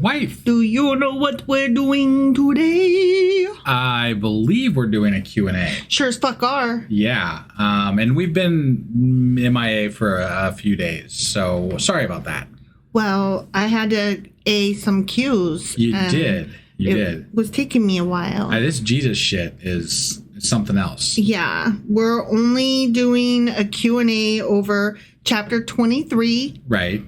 wife. Do you know what we're doing today? I believe we're doing a Q&A. Sure as fuck are. Yeah. And we've been MIA for a few days, so sorry about that. Well, I had to A some cues. You did. It was taking me a while. This Jesus shit is something else. Yeah. We're only doing a Q&A over chapter 23. Right.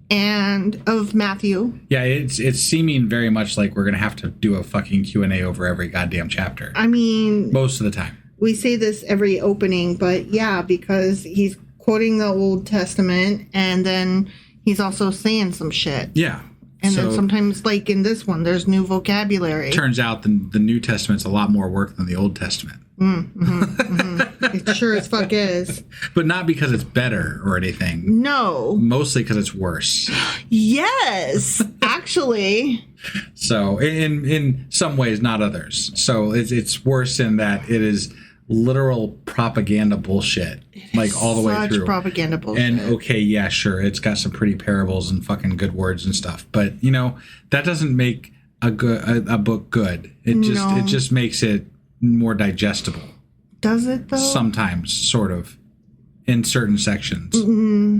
And of Matthew. Yeah, it's seeming very much like we're going to have to do a fucking Q&A over every goddamn chapter. I mean... most of the time. We say this every opening, but yeah, because he's quoting the Old Testament and then he's also saying some shit. Yeah. And then sometimes, like in this one, there's new vocabulary. Turns out the New Testament's a lot more work than the Old Testament. It sure as fuck is. But not because it's better or anything. No. Mostly because it's worse. Yes, actually. So in some ways, not others. So it's worse in that it is literal propaganda bullshit, like all the way through. Propaganda bullshit. And okay, yeah, sure, it's got some pretty parables and fucking good words and stuff, but you know that doesn't make a book good. It just makes it more digestible. Does it though? Sometimes, sort of, in certain sections.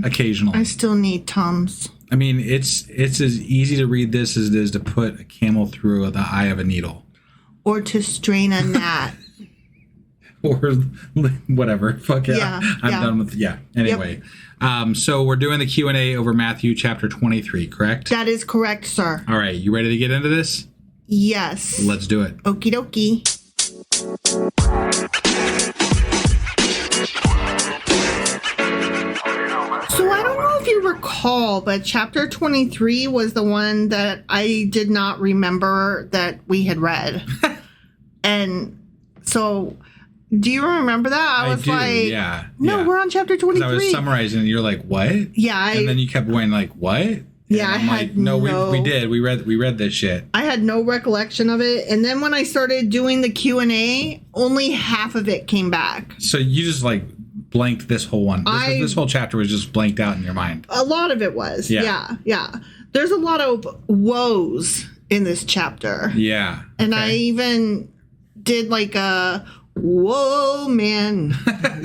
Occasionally. I still need Tums. I mean, it's as easy to read this as it is to put a camel through the eye of a needle, or to strain a gnat. Or whatever. Fuck yeah. I'm done with Anyway, so we're doing the Q&A over Matthew chapter 23, correct? That is correct, sir. All right, you ready to get into this? Yes. Let's do it. Okie dokie. So I don't know if you recall, but chapter 23 was the one that I did not remember that we had read. And so... do you remember that? I was do, like, yeah. We're on chapter 23. I was summarizing and you're like, what? Yeah. And then you kept going like, what? Yeah, and I'm like, no, we did. We read this shit. I had no recollection of it. And then when I started doing the Q&A, only half of it came back. So you just like blanked this whole one. This whole chapter was just blanked out in your mind. A lot of it was. Yeah. There's a lot of woes in this chapter. Yeah. And I even did like a... whoa, man.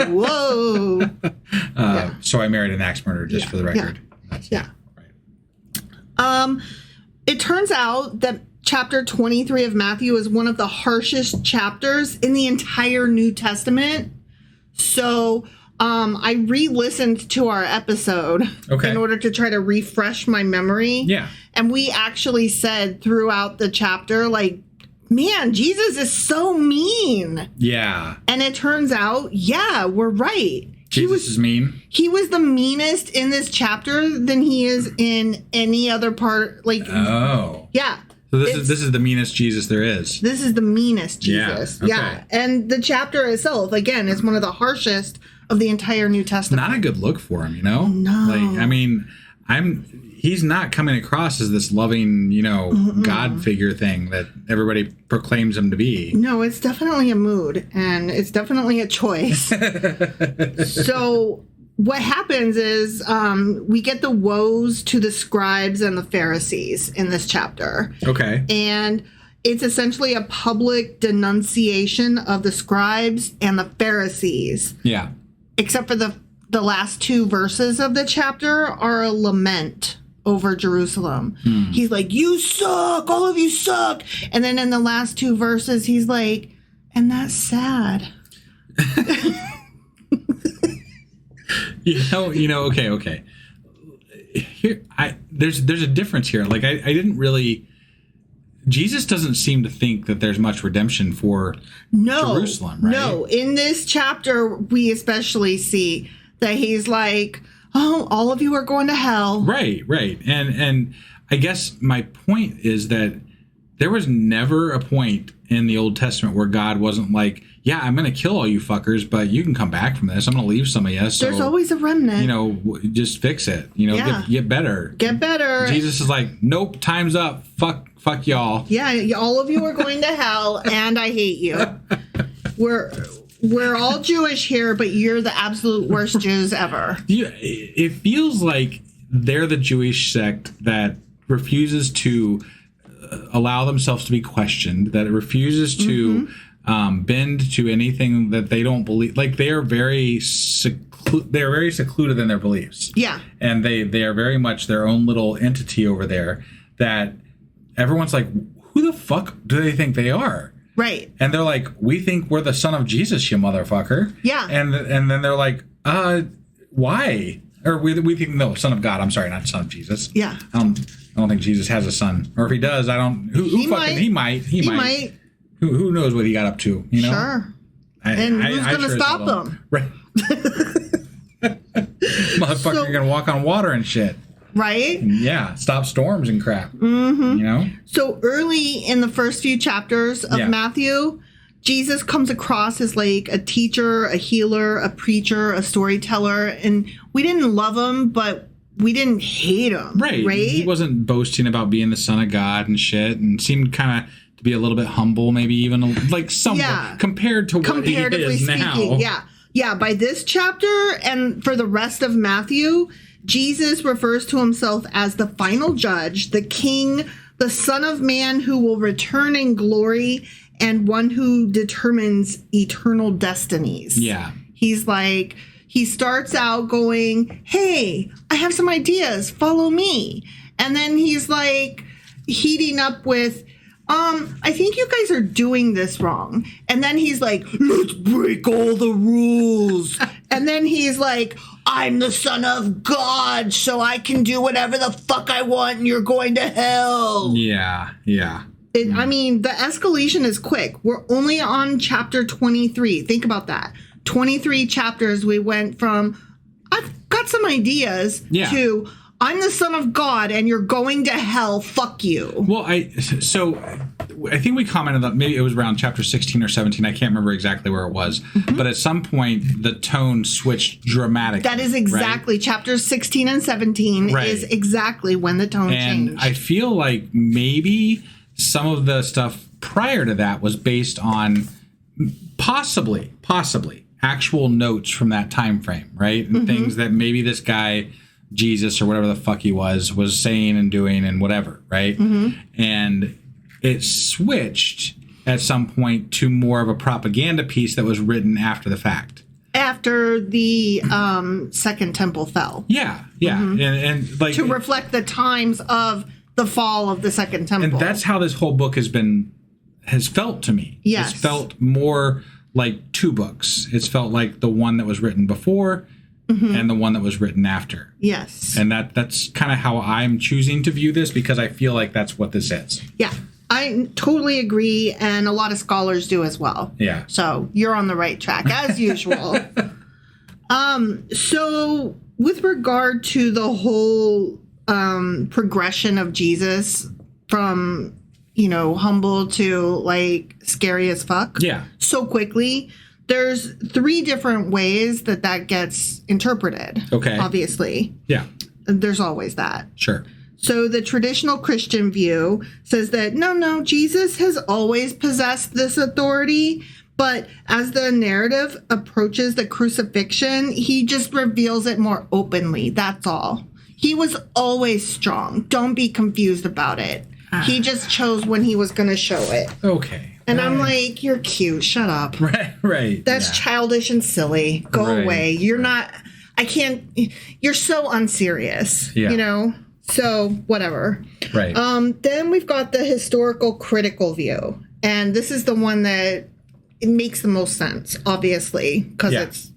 Whoa. So I married an axe murderer, just for the record. Yeah. Right. It turns out that chapter 23 of Matthew is one of the harshest chapters in the entire New Testament. So I re-listened to our episode in order to try to refresh my memory. Yeah. And we actually said throughout the chapter, like, man, Jesus is so mean. Yeah. And it turns out, we're right. Jesus is mean? He was the meanest in this chapter than he is in any other part. Like, oh. Yeah. So this is the meanest Jesus there is. This is the meanest Jesus. Yeah. Okay. Yeah. And the chapter itself, again, is one of the harshest of the entire New Testament. Not a good look for him, you know? No. Like, I mean, he's not coming across as this loving, God figure thing that everybody proclaims him to be. No, it's definitely a mood, and it's definitely a choice. So what happens is we get the woes to the scribes and the Pharisees in this chapter. Okay. And it's essentially a public denunciation of the scribes and the Pharisees. Yeah. Except for the last two verses of the chapter are a lament over Jerusalem. He's like, you suck, all of you suck. And then in the last two verses, he's like, and that's sad. Okay. Here, there's a difference here. Like, I didn't really... Jesus doesn't seem to think that there's much redemption for Jerusalem, right? No, in this chapter, we especially see that he's like, oh, all of you are going to hell. Right. And I guess my point is that there was never a point in the Old Testament where God wasn't like, yeah, I'm going to kill all you fuckers, but you can come back from this. I'm going to leave some of you. So, there's always a remnant. Just fix it. Get better. Get better. Jesus is like, nope, time's up. Fuck y'all. Yeah, all of you are going to hell, and I hate you. We're all Jewish here, but you're the absolute worst Jews ever. It feels like they're the Jewish sect that refuses to allow themselves to be questioned, that refuses to bend to anything that they don't believe. Like, they are very secluded in their beliefs. Yeah. And they are very much their own little entity over there that everyone's like, who the fuck do they think they are? Right. And they're like, we think we're the son of Jesus, you motherfucker. Yeah. And then they're like, why? Or we think, no, son of God. I'm sorry, not son of Jesus. Yeah. I don't think Jesus has a son. Or if he does, I don't. He might. Who knows what he got up to? You know. Sure. And who's going to stop him? Right. Motherfucker, you're gonna walk on water and shit. Right? Yeah, stop storms and crap. You know? So early in the first few chapters of Matthew, Jesus comes across as like a teacher, a healer, a preacher, a storyteller, and we didn't love him, but we didn't hate him. Right? He wasn't boasting about being the son of God and shit, and seemed kind of to be a little bit humble, maybe even like somewhat compared to what he is now. Yeah, by this chapter and for the rest of Matthew, Jesus refers to himself as the final judge, the king, the Son of Man who will return in glory, and one who determines eternal destinies. Yeah. He's like, he starts out going, hey, I have some ideas, follow me. And then he's like heating up with, I think you guys are doing this wrong. And then he's like, let's break all the rules. And then he's like, I'm the son of God, so I can do whatever the fuck I want and you're going to hell. Yeah. I mean, the escalation is quick. We're only on chapter 23. Think about that. 23 chapters, we went from, I've got some ideas, to, I'm the son of God and you're going to hell. Fuck you. Well, I think we commented that maybe it was around chapter 16 or 17. I can't remember exactly where it was. But at some point, the tone switched dramatically. That is exactly. Right? Chapters 16 and 17 is exactly when the tone changed. And I feel like maybe some of the stuff prior to that was based on possibly actual notes from that time frame, right? And things that maybe this guy, Jesus or whatever the fuck he was saying and doing and whatever, right? And it switched at some point to more of a propaganda piece that was written after the fact. After the Second Temple fell. Yeah. And like to reflect the times of the fall of the Second Temple. And that's how this whole book has felt to me. Yes. It's felt more like two books. It's felt like the one that was written before and the one that was written after. Yes. And that's kind of how I'm choosing to view this, because I feel like that's what this is. Yeah, I totally agree. And a lot of scholars do as well. Yeah. So you're on the right track as usual. So with regard to the whole progression of Jesus from, humble to like scary as fuck. Yeah. So quickly. There's 3 different ways that gets interpreted. Okay. Obviously. Yeah. There's always that. Sure. So the traditional Christian view says that, no, Jesus has always possessed this authority, but as the narrative approaches the crucifixion, he just reveals it more openly. That's all. He was always strong. Don't be confused about it. He just chose when he was going to show it. Okay. And I'm like, you're cute. Shut up. Right. That's childish and silly. Go away. You're not, you're so unserious, So, whatever. Right. Then we've got the historical critical view. And this is the one that it makes the most sense, obviously, because it's,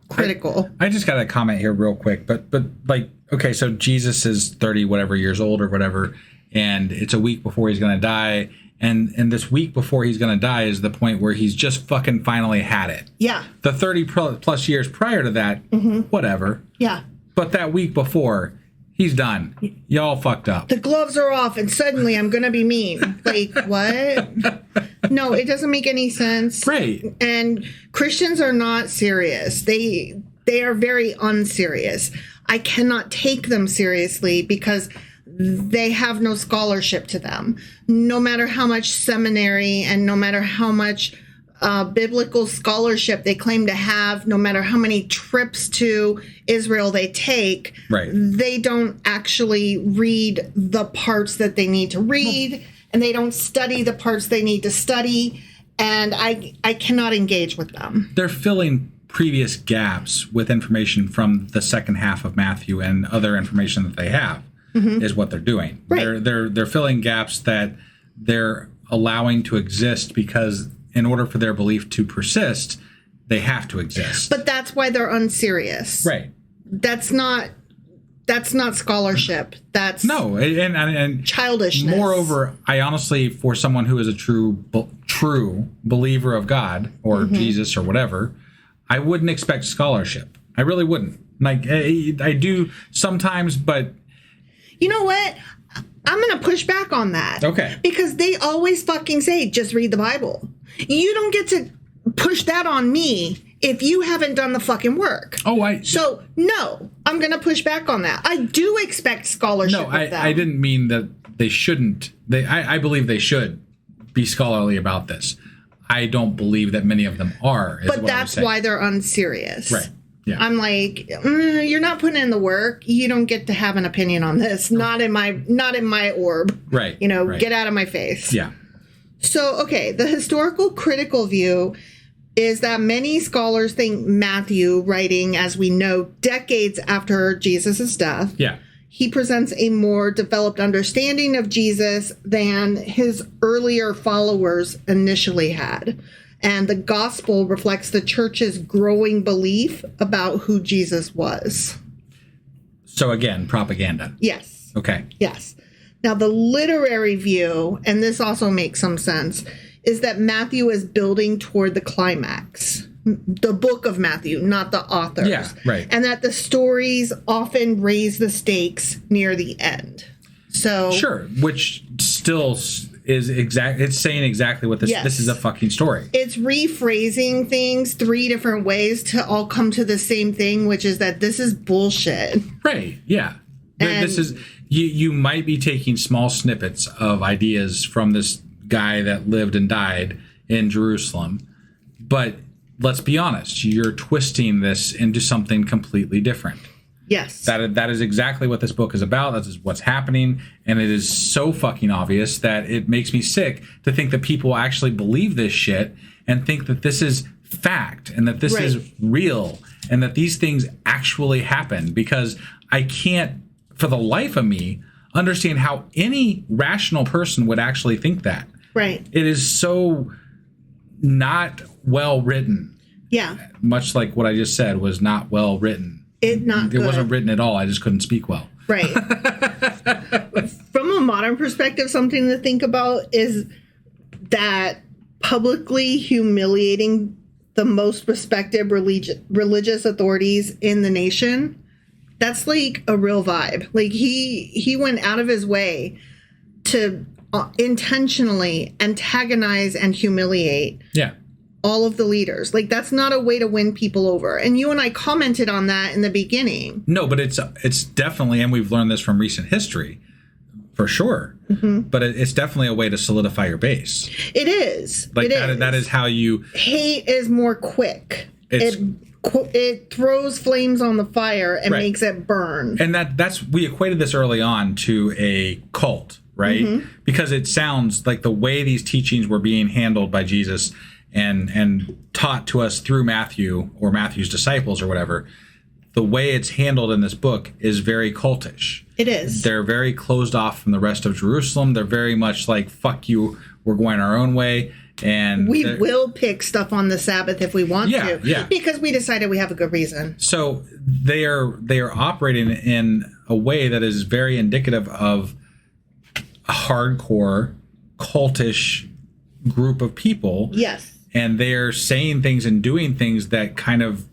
critical. I just got a comment here real quick. But like, okay, so Jesus is 30 whatever years old or whatever, and it's a week before he's going to die. And this week before he's going to die is the point where he's just fucking finally had it. Yeah. The 30 plus years prior to that, whatever. Yeah. But that week before, he's done. Y'all fucked up. The gloves are off and suddenly I'm going to be mean. Like, what? No, it doesn't make any sense. Right. And Christians are not serious. They are very unserious. I cannot take them seriously because they have no scholarship to them. No matter how much seminary and no matter how much biblical scholarship they claim to have, no matter how many trips to Israel they take, they don't actually read the parts that they need to read. and they don't study the parts they need to study, and I cannot engage with them. They're filling previous gaps with information from the second half of Matthew and other information that they have is what they're doing. Right. They're filling gaps that they're allowing to exist because in order for their belief to persist, they have to exist. But that's why they're unserious. Right. That's not scholarship. That's and childishness. Moreover, I honestly, for someone who is a true believer of God or Jesus or whatever, I wouldn't expect scholarship. I really wouldn't. Like I do sometimes, but you know what? I'm going to push back on that. Okay. Because they always fucking say, just read the Bible. You don't get to push that on me if you haven't done the fucking work. So, no, I'm going to push back on that. I do expect scholarship of them. I didn't mean that they shouldn't. I believe they should be scholarly about this. I don't believe that many of them are. But that's why they're unserious. Right. Yeah. I'm like, you're not putting in the work. You don't get to have an opinion on this. Not in my orb. Right. Get out of my face. Yeah. So, okay, the historical critical view is that many scholars think Matthew, writing, as we know, decades after Jesus' death, he presents a more developed understanding of Jesus than his earlier followers initially had. And the gospel reflects the church's growing belief about who Jesus was. So again, propaganda. Yes. Okay. Yes. Now, the literary view, and this also makes some sense, is that Matthew is building toward the climax. The book of Matthew, not the authors. Yeah, right. And that the stories often raise the stakes near the end. So sure, which still is it's saying exactly what this is a fucking story. It's rephrasing things 3 different ways to all come to the same thing, which is that this is bullshit. Right. Yeah. And this is you might be taking small snippets of ideas from this guy that lived and died in Jerusalem, but let's be honest, you're twisting this into something completely different. Yes. That is exactly what this book is about. That is what's happening. And it is so fucking obvious that it makes me sick to think that people actually believe this shit and think that this is fact and that this is real and that these things actually happen, because I can't, for the life of me, understand how any rational person would actually think that. Right. It is so not well written. Yeah. Much like what I just said was not well written. It wasn't written at all. I just couldn't speak well. Right. From a modern perspective, something to think about is that publicly humiliating the most respected religious authorities in the nation, that's like a real vibe. Like he went out of his way to intentionally antagonize and humiliate all of the leaders. Like, that's not a way to win people over. And you and I commented on that in the beginning. No, but it's definitely, and we've learned this from recent history, for sure. Mm-hmm. But it's definitely a way to solidify your base. It is. Like, that is how you... Hate is more quick. It throws flames on the fire and makes it burn. And we equated this early on to a cult, right? Mm-hmm. Because it sounds like the way these teachings were being handled by Jesus and taught to us through Matthew or Matthew's disciples or whatever, the way it's handled in this book is very cultish. It is. They're very closed off from the rest of Jerusalem. They're very much like, fuck you, we're going our own way. And we will pick stuff on the Sabbath if we want to. Yeah. Because we decided we have a good reason. So they are operating in a way that is very indicative of a hardcore, cultish group of people. Yes. And they're saying things and doing things that kind of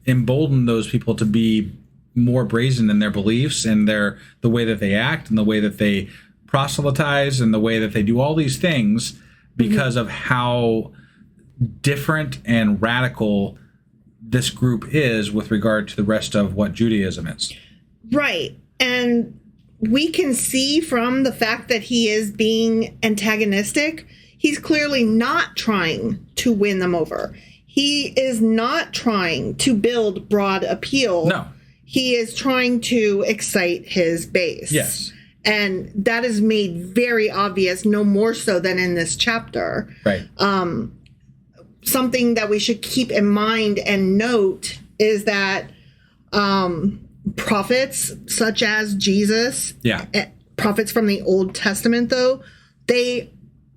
embolden those people to be more brazen in their beliefs and the way that they act and the way that they proselytize and the way that they do all these things because of how different and radical this group is with regard to the rest of what Judaism is. Right. And we can see from the fact that he is being antagonistic, he's clearly not trying to win them over. He is not trying to build broad appeal. No. He is trying to excite his base. Yes. And that is made very obvious, no more so than in this chapter. Right. Something that we should keep in mind and note is that prophets such as Jesus, prophets from the Old Testament, though, they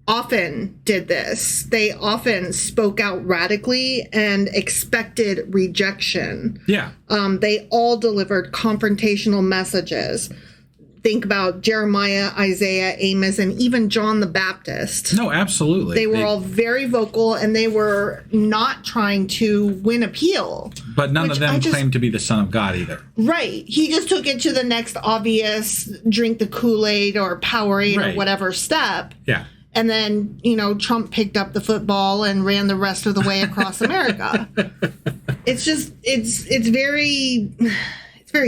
often did this. They often spoke out radically and expected rejection. Yeah. They all delivered confrontational messages. Think about Jeremiah, Isaiah, Amos, and even John the Baptist. No, absolutely. They were all very vocal, and they were not trying to win appeal. But none of them claimed to be the Son of God either. Right. He just took it to the next obvious drink the Kool-Aid or Powerade or whatever step. Yeah. And then, Trump picked up the football and ran the rest of the way across America. It's just, it's very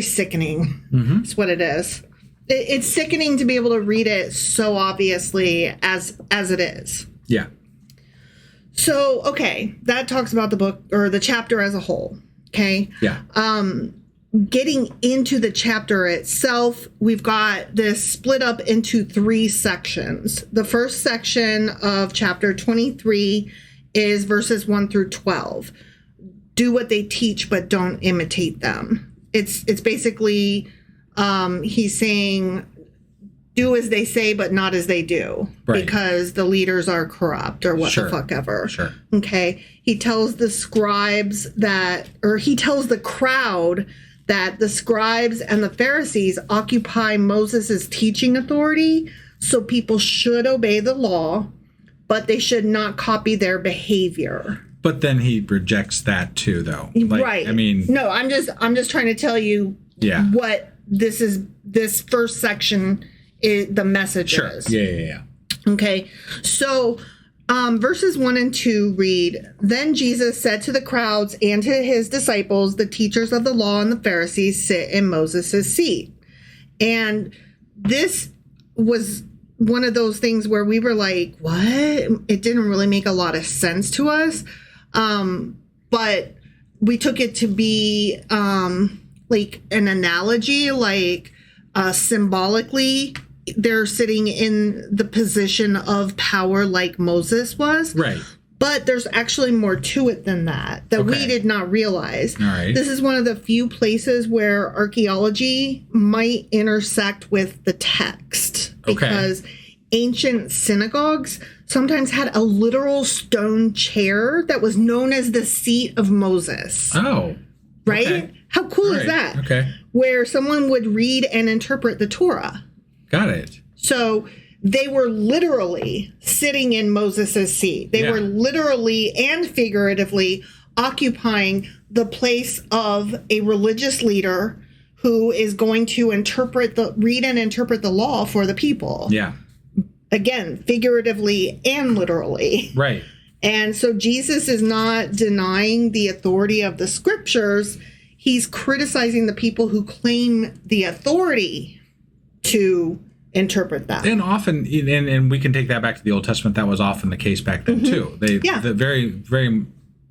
sickening. Mm-hmm. It's what it is. It's sickening to be able to read it so obviously as it is. Yeah. So, okay, that talks about the book or the chapter as a whole. Okay. Yeah. Getting into the chapter itself, we've got this split up into 3 sections. The first section of chapter 23 is verses 1 through 12. Do what they teach, but don't imitate them. It's basically, he's saying, do as they say, but not as they do, because the leaders are corrupt or what the fuck ever. Sure. Okay. He tells the scribes he tells the crowd that the scribes and the Pharisees occupy Moses' teaching authority, so people should obey the law, but they should not copy their behavior. But then he rejects that too, though. Right. I mean, no, I'm just trying to tell you what this first section is, the message is. Yeah. Okay. So, verses 1 and 2 read, Then Jesus said to the crowds and to his disciples, the teachers of the law and the Pharisees sit in Moses' seat. And this was one of those things where we were like, what? It didn't really make a lot of sense to us. But we took it to be like an analogy, like symbolically, they're sitting in the position of power like Moses was. Right. But there's actually more to it than that we did not realize. All right. This is one of the few places where archaeology might intersect with the text. Because ancient synagogues sometimes had a literal stone chair that was known as the seat of Moses. Oh. Right? Okay. How cool is that? Okay. Where someone would read and interpret the Torah. Got it. So they were literally sitting in Moses' seat. They were literally and figuratively occupying the place of a religious leader who is going to read and interpret the law for the people. Yeah. Again, figuratively and literally. Right. And so Jesus is not denying the authority of the scriptures. He's criticizing the people who claim the authority to interpret that. And often, and we can take that back to the Old Testament, that was often the case back then too.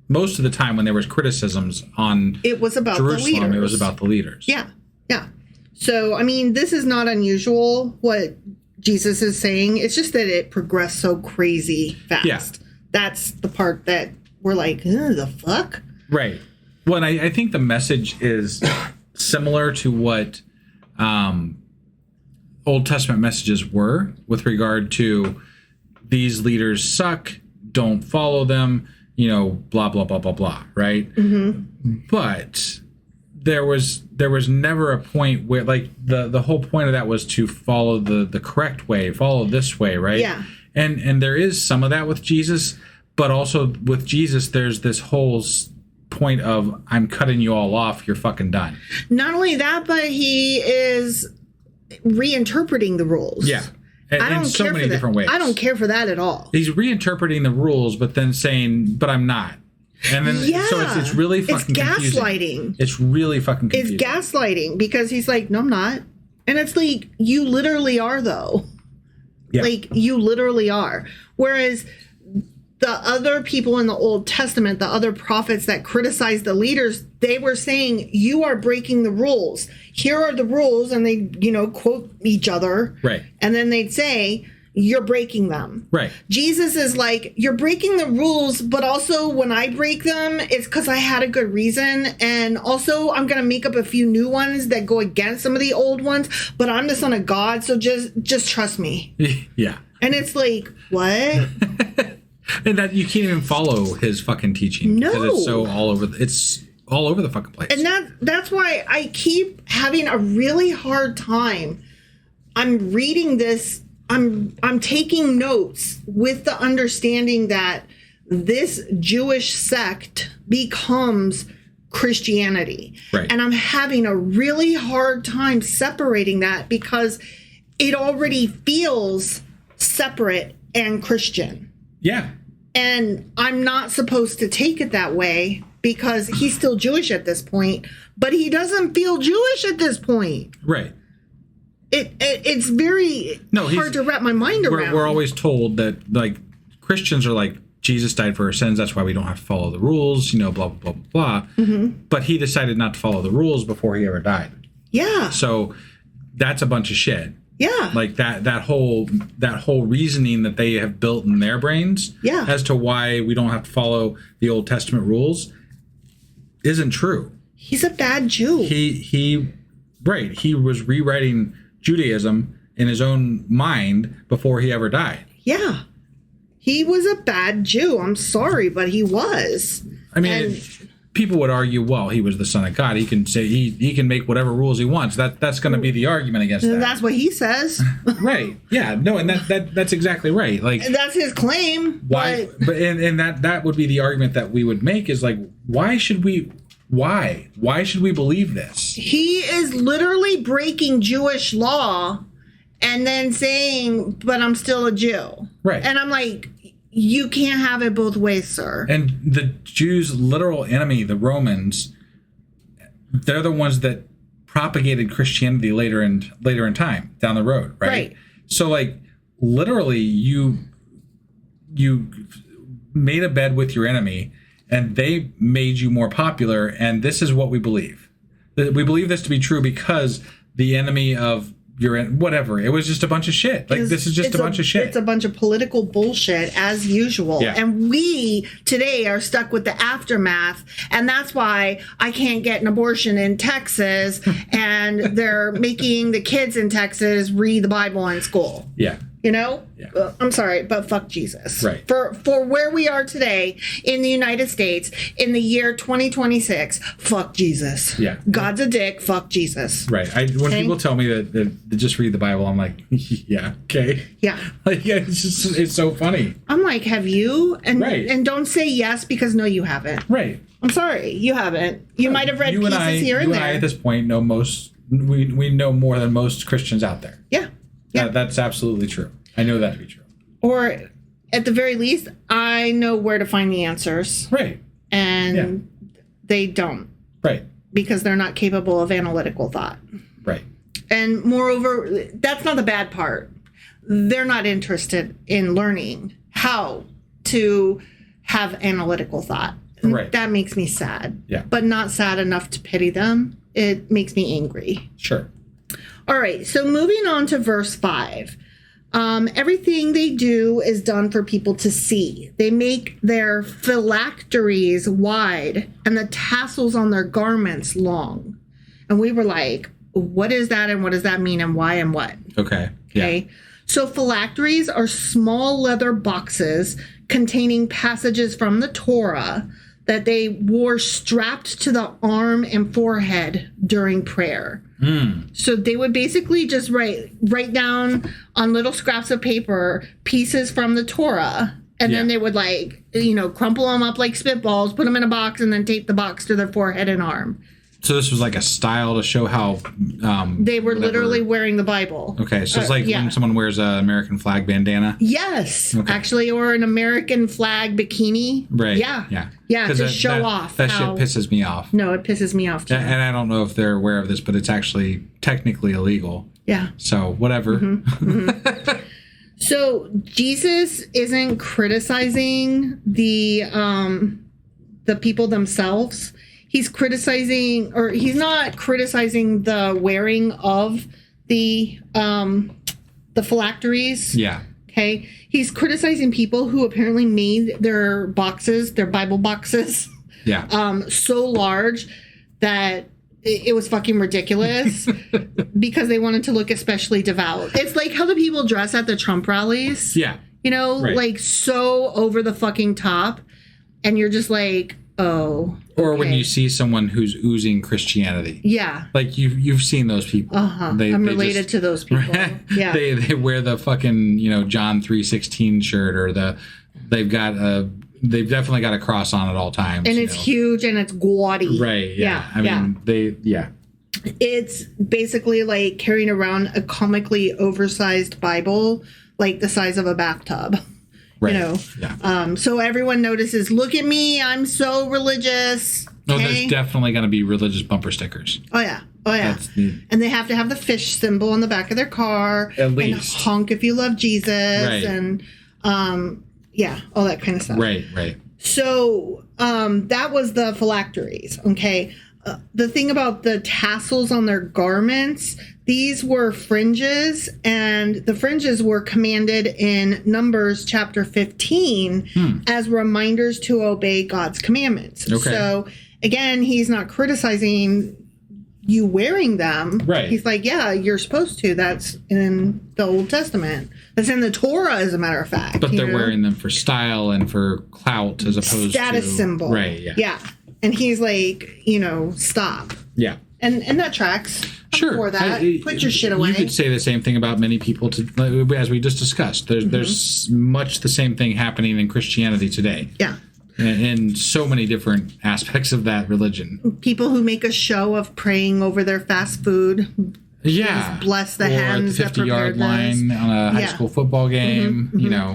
Most of the time when there was criticisms on it was about Jerusalem, the leaders. It was about the leaders. Yeah. So, I mean, this is not unusual what Jesus is saying. It's just that it progressed so crazy fast. Yeah. That's the part that we're like, the fuck? Right. Well, and I think the message is similar to what Old Testament messages were with regard to these leaders suck, don't follow them, blah, blah, blah, blah, blah, right? Mm-hmm. But there was never a point where, like, the whole point of that was to follow the correct way, follow this way, right? Yeah. And there is some of that with Jesus, but also with Jesus, there's this whole point of, I'm cutting you all off, you're fucking done. Not only that, but he is reinterpreting the rules. Yeah. In so many different ways. I don't care for that at all. He's reinterpreting the rules, but then saying, but I'm not. And then, so it's really fucking confusing. Gaslighting. It's really fucking confusing. It's gaslighting because he's like, no, I'm not. And it's like, you literally are, though. Yeah. Like, you literally are. Whereas the other people in the Old Testament, the other prophets that criticized the leaders, they were saying, you are breaking the rules. Here are the rules. And they, quote each other. Right. And then they'd say, you're breaking them. Right. Jesus is like, you're breaking the rules, but also when I break them, it's because I had a good reason. And also I'm going to make up a few new ones that go against some of the old ones, but I'm the Son of God. So just trust me. Yeah. And it's like, what? And that you can't even follow his fucking teaching. No. Because it's so all over. It's all over the fucking place. And that's why I keep having a really hard time. I'm reading this. I'm taking notes with the understanding that this Jewish sect becomes Christianity. Right. And I'm having a really hard time separating that because it already feels separate and Christian. Yeah. And I'm not supposed to take it that way because he's still Jewish at this point, but he doesn't feel Jewish at this point. Right. It's very hard to wrap my mind around. We're always told that, like, Christians are like, Jesus died for our sins, that's why we don't have to follow the rules, blah, blah, blah, blah, blah. Mm-hmm. But he decided not to follow the rules before he ever died. Yeah. So that's a bunch of shit. Yeah. Like that whole reasoning that they have built in their brains as to why we don't have to follow the Old Testament rules isn't true. He's a bad Jew. He was rewriting Judaism in his own mind before he ever died. Yeah. He was a bad Jew. I'm sorry, but he was. I mean, people would argue, well, he was the Son of God. He can say he can make whatever rules he wants. That's going to be the argument against that. That's what he says. Right. Yeah. No, and that's exactly right. Like, and that's his claim. Why? But that would be the argument that we would make is like, why should we believe this? He is literally breaking Jewish law and then saying, but I'm still a Jew. Right. And I'm like, you can't have it both ways, sir. And the Jews' literal enemy, the Romans, they're the ones that propagated Christianity later in time, down the road, right? Right. So, like, literally, you made a bed with your enemy, and they made you more popular, and this is what we believe. We believe this to be true because the enemy of whatever. It was just a bunch of shit. Like, this is just a bunch of shit. It's a bunch of political bullshit as usual. Yeah. And we today are stuck with the aftermath. And that's why I can't get an abortion in Texas. And they're making the kids in Texas read the Bible in school. Yeah. Yeah. I'm sorry, but fuck Jesus. Right. For where we are today in the United States in the year 2026, fuck Jesus. Yeah. God's a dick, fuck Jesus. Right. When people tell me that just read the Bible, I'm like, yeah, okay. Yeah. Like, yeah, it's so funny. I'm like, have you? And right. And don't say yes because no, you haven't. Right. I'm sorry, you haven't. You might have read pieces here and there. You and I at this point know we know more than most Christians out there. Yeah. Yeah. That's absolutely true. I know that to be true. Or at the very least, I know where to find the answers. Right. And they don't. Right. Because they're not capable of analytical thought. Right. And moreover, that's not the bad part. They're not interested in learning how to have analytical thought. Right. That makes me sad. Yeah. But not sad enough to pity them. It makes me angry. Sure. All right. So moving on to verse 5. Everything they do is done for people to see. They make their phylacteries wide and the tassels on their garments long. And we were like, what is that and what does that mean and why and what? Okay. Okay. So phylacteries are small leather boxes containing passages from the Torah that they wore strapped to the arm and forehead during prayer. So they would basically just write down on little scraps of paper pieces from the Torah. And then they would crumple them up like spitballs, put them in a box, and then tape the box to their forehead and arm. So this was like a style to show how they were literally wearing the Bible. Okay, so it's like when someone wears an American flag bandana. Yes, actually, or an American flag bikini. Right. Yeah. To show off. That shit pisses me off. No, it pisses me off too. And I don't know if they're aware of this, but it's actually technically illegal. Yeah. So whatever. So Jesus isn't criticizing the people themselves. He's criticizing, or he's not criticizing the wearing of the phylacteries. Yeah. Okay. He's criticizing people who apparently made their boxes, their Bible boxes, so large that it was fucking ridiculous because they wanted to look especially devout. It's like how the people dress at the Trump rallies. Yeah. You know, right. like so over the fucking top. And you're just like, oh. Or when you see someone who's oozing Christianity. Yeah. Like you've seen those people. I'm related to those people. Yeah. They wear the fucking, John 3:16 shirt, or they've definitely got a cross on at all times. And it's huge and it's gaudy. Right. Yeah. I mean, It's basically like carrying around a comically oversized Bible, like the size of a bathtub. Right. Yeah. So everyone notices, look at me, I'm so religious. No, there's definitely going to be religious bumper stickers. Oh, yeah. And they have to have the fish symbol on the back of their car. At least. And honk if you love Jesus. Right. And, all that kind of stuff. Right. So that was the phylacteries, okay? The thing about the tassels on their garments, these were fringes, and the fringes were commanded in Numbers chapter 15 as reminders to obey God's commandments. Okay. So, again, he's not criticizing you wearing them. Right. He's like, yeah, you're supposed to. That's in the Old Testament. That's in the Torah, as a matter of fact. But they're wearing them for style and for clout as opposed to... Status symbol. Right, Yeah. And he's like, stop. Yeah. And that tracks. Sure. For that. Put your shit away. You could say the same thing about many people, as we just discussed. There's much the same thing happening in Christianity today. Yeah. In so many different aspects of that religion. People who make a show of praying over their fast food. Yeah. Please bless the hands that prepared 50-yard line on a high school football game,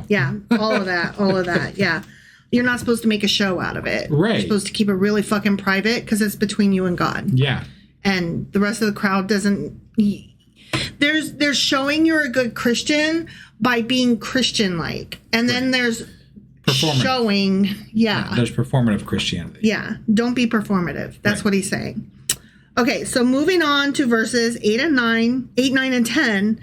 Yeah, all of that, yeah. You're not supposed to make a show out of it. Right. You're supposed to keep it really fucking private because it's between you and God. Yeah. And the rest of the crowd doesn't... There's showing you're a good Christian by being Christian-like. And then there's showing... Yeah. There's performative Christianity. Yeah. Don't be performative. That's what he's saying. Okay, so moving on to verses 8, 9, and 10...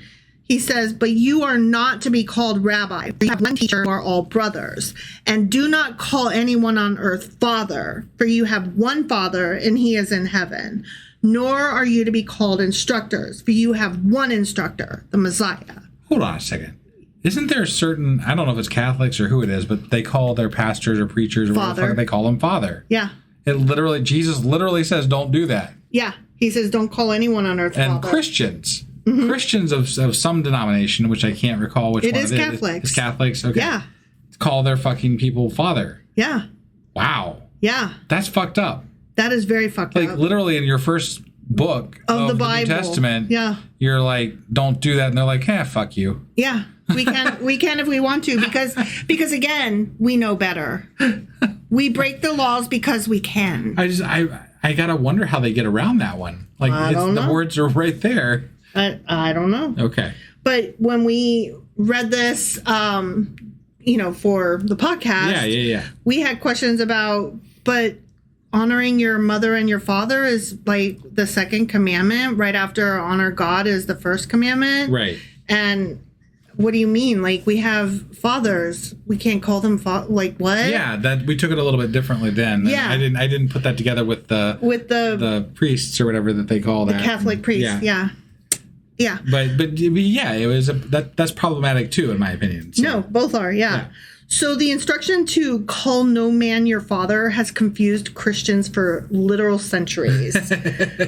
He says, but you are not to be called rabbi. You have one teacher who are all brothers. And do not call anyone on earth father, for you have one Father, and he is in heaven. Nor are you to be called instructors, for you have one instructor, the Messiah. Hold on a second. Isn't there certain, I don't know if it's Catholics or who it is, but they call their pastors or preachers or whatever they call them father. Yeah. Jesus literally says, don't do that. Yeah. He says, don't call anyone on earth father. And Christians. Christians of some denomination, which I can't recall which one it is. Catholics. It's Catholics? Okay. Yeah. Call their fucking people father. Yeah. Wow. Yeah. That's fucked up. That is very fucked up. Like, literally in your first book of the Bible, New Testament, you're like, don't do that. And they're like, fuck you. Yeah. We can if we want to, because again, we know better. We break the laws because we can. I gotta wonder how they get around that one. Like, the words are right there. I don't know. Okay. But when we read this, for the podcast, we had questions about, but honoring your mother and your father is like the second commandment. Right after honor God is the first commandment. Right. And what do you mean? Like, we have fathers. We can't call them like what? Yeah, that we took it a little bit differently then. Yeah. I didn't put that together with the priests or whatever that they call that. The Catholic priests. Yeah. Yeah. But yeah, it was that's problematic too, in my opinion. So. No, both are. Yeah. So the instruction to call no man your father has confused Christians for literal centuries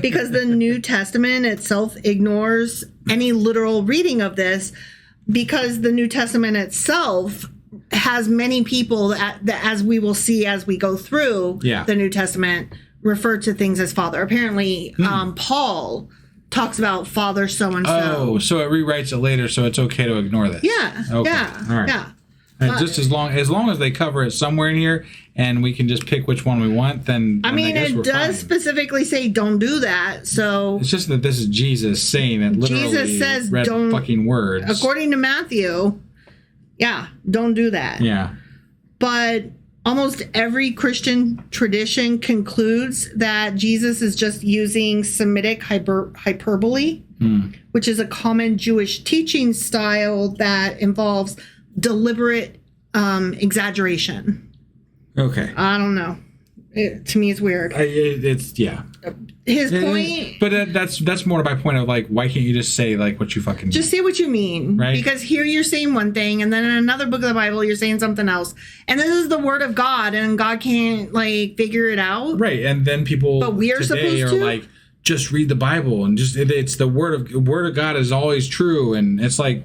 because the New Testament itself ignores any literal reading of this, because the New Testament itself has many people that as we will see as we go through the New Testament, refer to things as father. Apparently, Paul talks about father so-and-so. Oh, so it rewrites it later, so it's okay to ignore this. Yeah. Okay. Yeah. All right. Yeah. And just as long as they cover it somewhere in here and we can just pick which one we want, then I mean, it does fine. Specifically say don't do that. So it's just that this is Jesus saying it literally. Jesus says red don't fucking words. According to Matthew, Yeah, don't do that. Yeah. But almost every Christian tradition concludes that Jesus is just using Semitic hyperbole, which is a common Jewish teaching style that involves deliberate exaggeration. Okay. I don't know. To me, it's weird. It's His point, but that's more to my point of like, why can't you just say like what you fucking just say what you mean, right? Because here you're saying one thing, and then in another book of the Bible you're saying something else, and this is the word of God, and God can't like figure it out, right? And then people, but we are today supposed are to like, just read the Bible and just it's the word of God is always true, and it's like.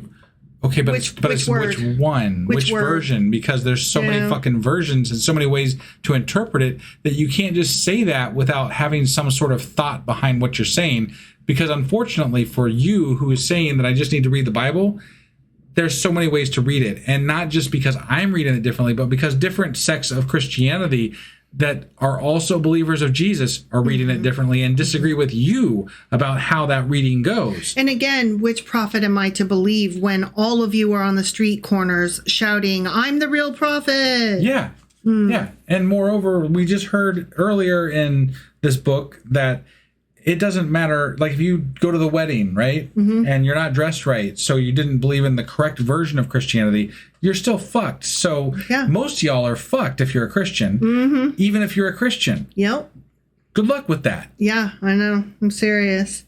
Okay, but which one? Which version? Because there's so many fucking versions and so many ways to interpret it that you can't just say that without having some sort of thought behind what you're saying. Because unfortunately for you who is saying that I just need to read the Bible, there's so many ways to read it. And not just because I'm reading it differently, but because different sects of Christianity that are also believers of Jesus are reading it differently and disagree with you about how that reading goes. And again, which prophet am I to believe when all of you are on the street corners shouting, I'm the real prophet? Yeah. Yeah. And moreover, we just heard earlier in this book that it doesn't matter. Like if you go to the wedding, right? And you're not dressed right, so you didn't believe in the correct version of Christianity, you're still fucked. So most of y'all are fucked if you're a Christian, even if you're a Christian. Yep. Good luck with that. Yeah, I know. I'm serious.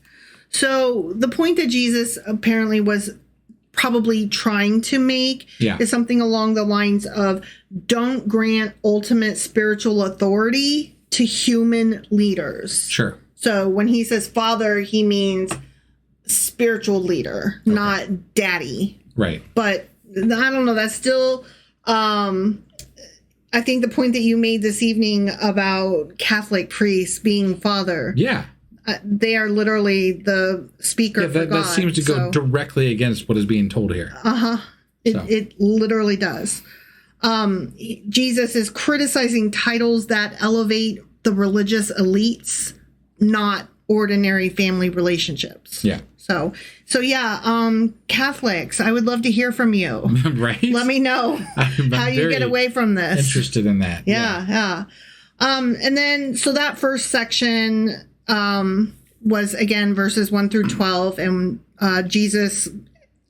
So the point that Jesus apparently was probably trying to make is something along the lines of don't grant ultimate spiritual authority to human leaders. Sure. So when he says father, he means spiritual leader, not daddy. Right. But I don't know. That's still, I think the point that you made this evening about Catholic priests being father. Yeah. They are literally the speaker for God. That seems to go directly against what is being told here. It literally does. Jesus is criticizing titles that elevate the religious elites, not ordinary family relationships. Yeah. So Catholics, I would love to hear from you. Right. Let me know how you get away from this. Interested in that. Yeah. And then, so that first section was, again, verses 1 through 12. And Jesus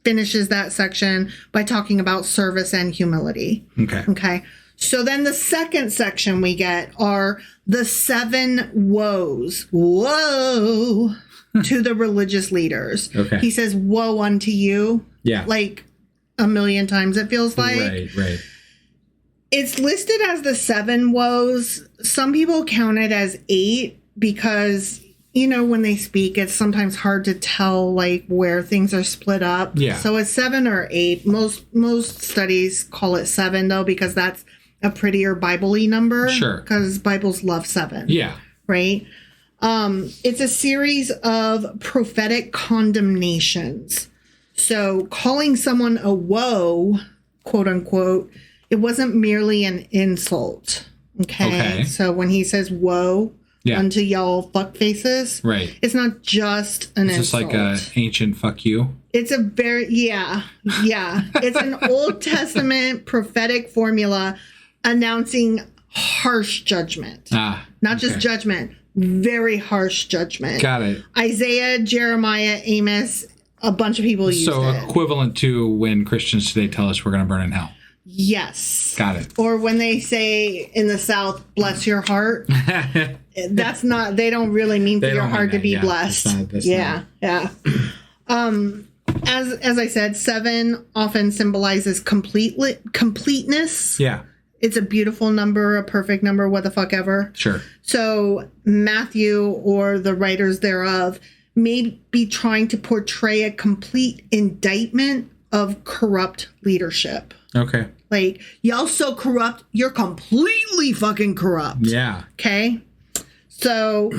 finishes that section by talking about service and humility. Okay. So then the second section we get are the 7 woes. Whoa. To the religious leaders. Okay. He says, woe unto you. Yeah. Like a million times, it feels like. Right. It's listed as the 7 woes. Some people count it as 8 because, you know, when they speak, it's sometimes hard to tell like where things are split up. Yeah. So it's 7 or 8. Most studies call it 7 though, because that's a prettier Bible-y number. Sure. Because Bibles love 7. Yeah. Right? It's a series of prophetic condemnations. So calling someone a woe, quote unquote, it wasn't merely an insult. Okay. So when he says woe unto y'all fuckfaces, right, it's not just an insult. It's just like an ancient fuck you. It's a very, it's an Old Testament prophetic formula announcing harsh judgment. Not just judgment. Very harsh judgment. Got it. Isaiah, Jeremiah, Amos, a bunch of people use it. So equivalent to when Christians today tell us we're going to burn in hell. Yes. Got it. Or when they say in the South, bless your heart. That's not, they don't really mean for your heart to be blessed. That's not. As I said, 7 often symbolizes completeness. Yeah. It's a beautiful number, a perfect number, what the fuck ever. Sure. So Matthew or the writers thereof may be trying to portray a complete indictment of corrupt leadership. Okay. Like, y'all so corrupt, you're completely fucking corrupt. Yeah. Okay. So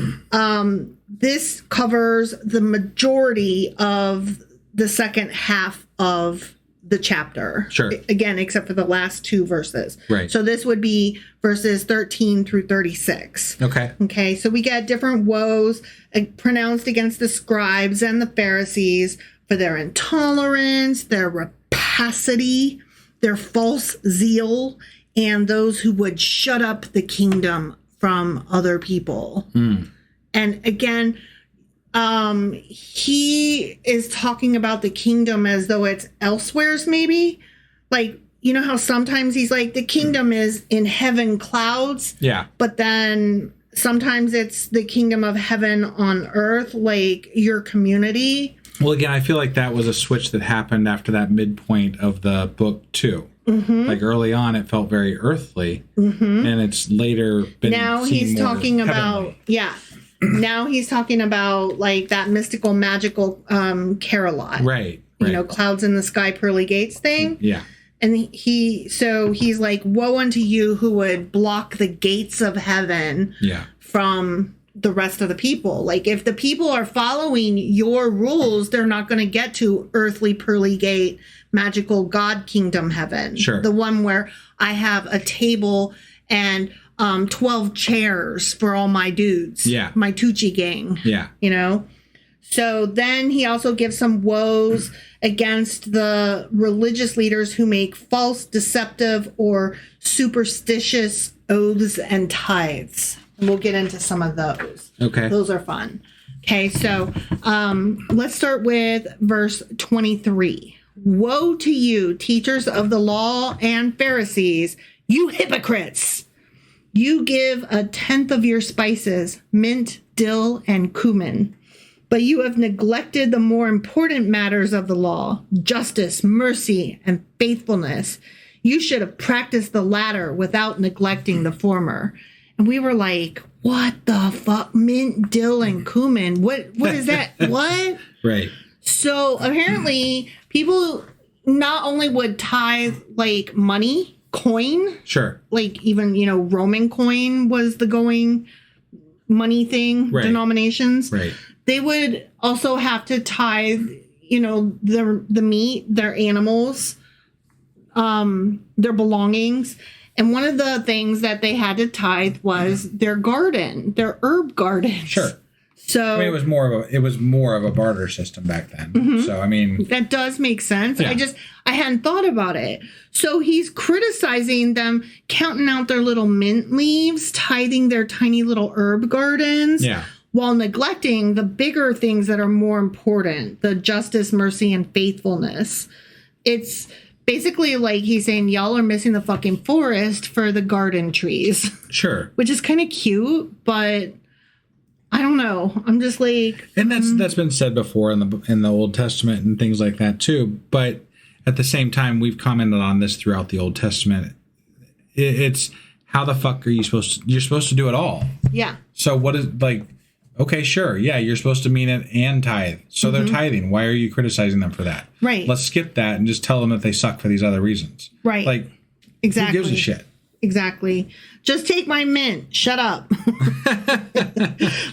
this covers the majority of the second half of the chapter. Sure. Again, except for the last 2 verses. Right. So this would be verses 13 through 36. Okay. Okay. So we get different woes pronounced against the scribes and the Pharisees for their intolerance, their rapacity, their false zeal, and those who would shut up the kingdom from other people. And again, he is talking about the kingdom as though it's elsewheres, maybe. Like, you know how sometimes he's like, the kingdom is in heaven clouds. Yeah. But then sometimes it's the kingdom of heaven on earth, like your community. Well, again, I feel like that was a switch that happened after that midpoint of the book, too. Like early on, it felt very earthly. And it's later been now he's talking about, now he's talking about like that mystical, magical Carolot. Right. You know, clouds in the sky, pearly gates thing. Yeah. And he's like, woe unto you who would block the gates of heaven from the rest of the people. Like, if the people are following your rules, they're not going to get to earthly pearly gate, magical God kingdom heaven. Sure. The one where I have a table and 12 chairs for all my dudes. Yeah. My Tucci gang. Yeah. You know? So then he also gives some woes against the religious leaders who make false, deceptive, or superstitious oaths and tithes. And we'll get into some of those. Okay. Those are fun. Okay, so let's start with verse 23. Woe to you, teachers of the law and Pharisees, you hypocrites! You give a tenth of your spices, mint, dill, and cumin. But you have neglected the more important matters of the law, justice, mercy, and faithfulness. You should have practiced the latter without neglecting the former. And we were like, what the fuck? Mint, dill, and cumin. What is that? What? Right. So apparently people not only would tithe like money, coin. Sure. Like even, Roman coin was the going money thing, denominations. Right. They would also have to tithe, the meat, their animals, their belongings. And one of the things that they had to tithe was their garden, their herb gardens. Sure. So I mean, it was more of a barter system back then. So I mean, that does make sense. Yeah. I hadn't thought about it. So he's criticizing them, counting out their little mint leaves, tithing their tiny little herb gardens. Yeah. While neglecting the bigger things that are more important, the justice, mercy, and faithfulness. It's basically like he's saying, y'all are missing the fucking forest for the garden trees. Sure. Which is kind of cute, but I don't know. I'm just like... And that's been said before in the Old Testament and things like that too. But at the same time, we've commented on this throughout the Old Testament. It's how the fuck are you you're supposed to do it all. Yeah. So what is like... Okay, sure. Yeah, you're supposed to mean it and tithe. So they're tithing. Why are you criticizing them for that? Right. Let's skip that and just tell them that they suck for these other reasons. Right. Like, exactly. Who gives a shit? Exactly. Just take my mint. Shut up.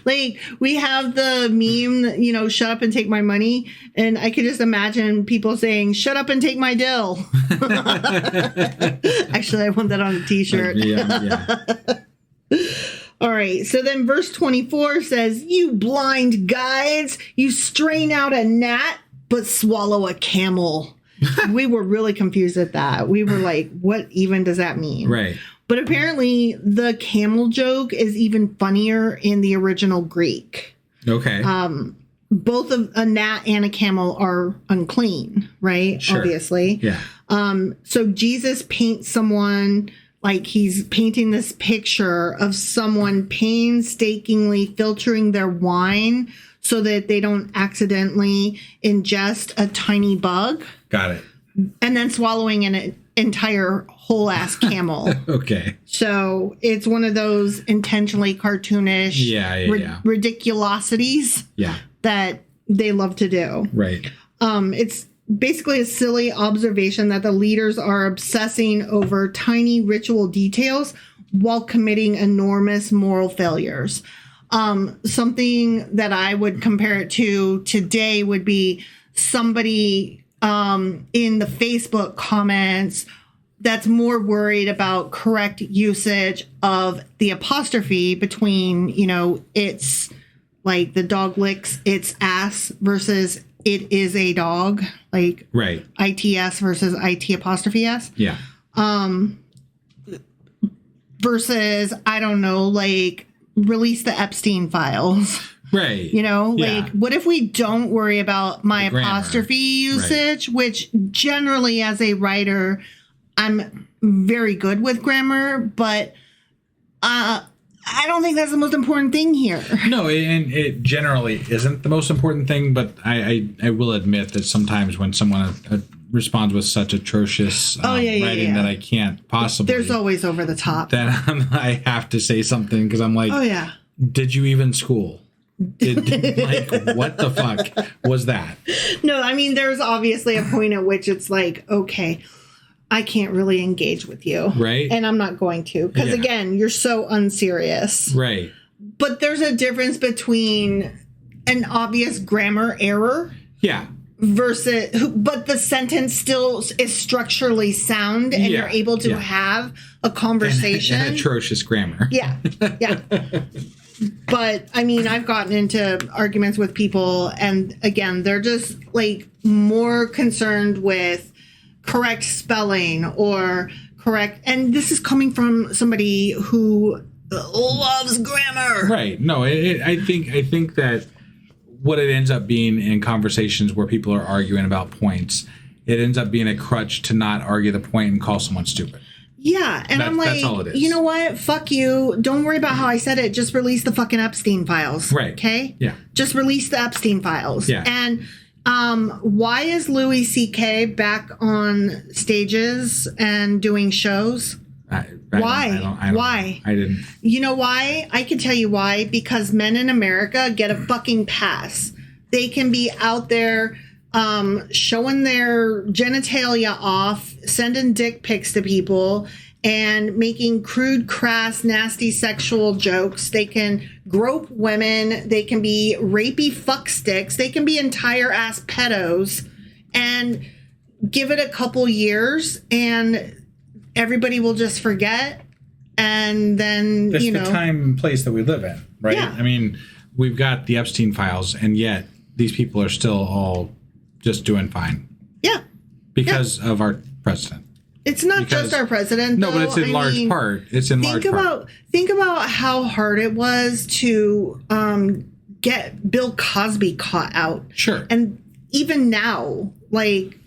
Like, we have the meme, shut up and take my money. And I could just imagine people saying, shut up and take my dill. Actually, I want that on a t-shirt. Yeah. All right, so then verse 24 says, you blind guides, you strain out a gnat, but swallow a camel. We were really confused at that. We were like, what even does that mean? Right. But apparently the camel joke is even funnier in the original Greek. Okay. Both of a gnat and a camel are unclean, right? Sure. Obviously. Yeah. So Jesus paints someone... Like he's painting this picture of someone painstakingly filtering their wine so that they don't accidentally ingest a tiny bug. Got it. And then swallowing an entire whole ass camel. Okay. So it's one of those intentionally cartoonish ridiculosities that they love to do. Right. It's basically a silly observation that the leaders are obsessing over tiny ritual details while committing enormous moral failures. Something that I would compare it to today would be somebody in the Facebook comments that's more worried about correct usage of the apostrophe between, it's like the dog licks its ass versus it is a dog, like Right. ITS versus IT apostrophe S. Yeah. Versus, I don't know, like release the Epstein files. Right. You know, Yeah. like what if we don't worry about my The grammar. apostrophe usage, which generally as a writer, I'm very good with grammar, but I don't think that's the most important thing here. No, and it generally isn't the most important thing, but I will admit that sometimes when someone responds with such atrocious writing that I can't possibly... There's always over the top. Then I have to say something because I'm like, oh, yeah. Did you even school? Like, what the fuck was that? No, I mean, there's obviously a point at which it's like, okay, I can't really engage with you. Right. And I'm not going to. Because, again, you're so unserious. Right. But there's a difference between an obvious grammar error. Yeah. Versus, but the sentence still is structurally sound and you're able to have a conversation. And atrocious grammar. Yeah. Yeah. But I mean, I've gotten into arguments with people, and again, they're just like more concerned with correct spelling or correct. And this is coming from somebody who loves grammar. Right. No, I think that what it ends up being in conversations where people are arguing about points, it ends up being a crutch to not argue the point and call someone stupid. Yeah, and I'm like, that's all it is. You know what? Fuck you. Don't worry about how I said it. Just release the fucking Epstein files. Right. Okay? Yeah. Just release the Epstein files. Yeah. And why is Louis C.K. back on stages and doing shows? Why? Why? I didn't. You know why? I can tell you why. Because men in America get a fucking pass. They can be out there showing their genitalia off, sending dick pics to people, and making crude, crass, nasty sexual jokes. They can grope women. They can be rapey fucksticks. They can be entire ass pedos. And give it a couple years, and everybody will just forget. And then, It's the time and place that we live in, right? Yeah. I mean, we've got the Epstein files, and yet these people are still all just doing fine. Yeah. Because of our president. It's not just our president, No, though. but it's in large part. It's in large part. Think about how hard it was to get Bill Cosby caught out. Sure. And even now, like,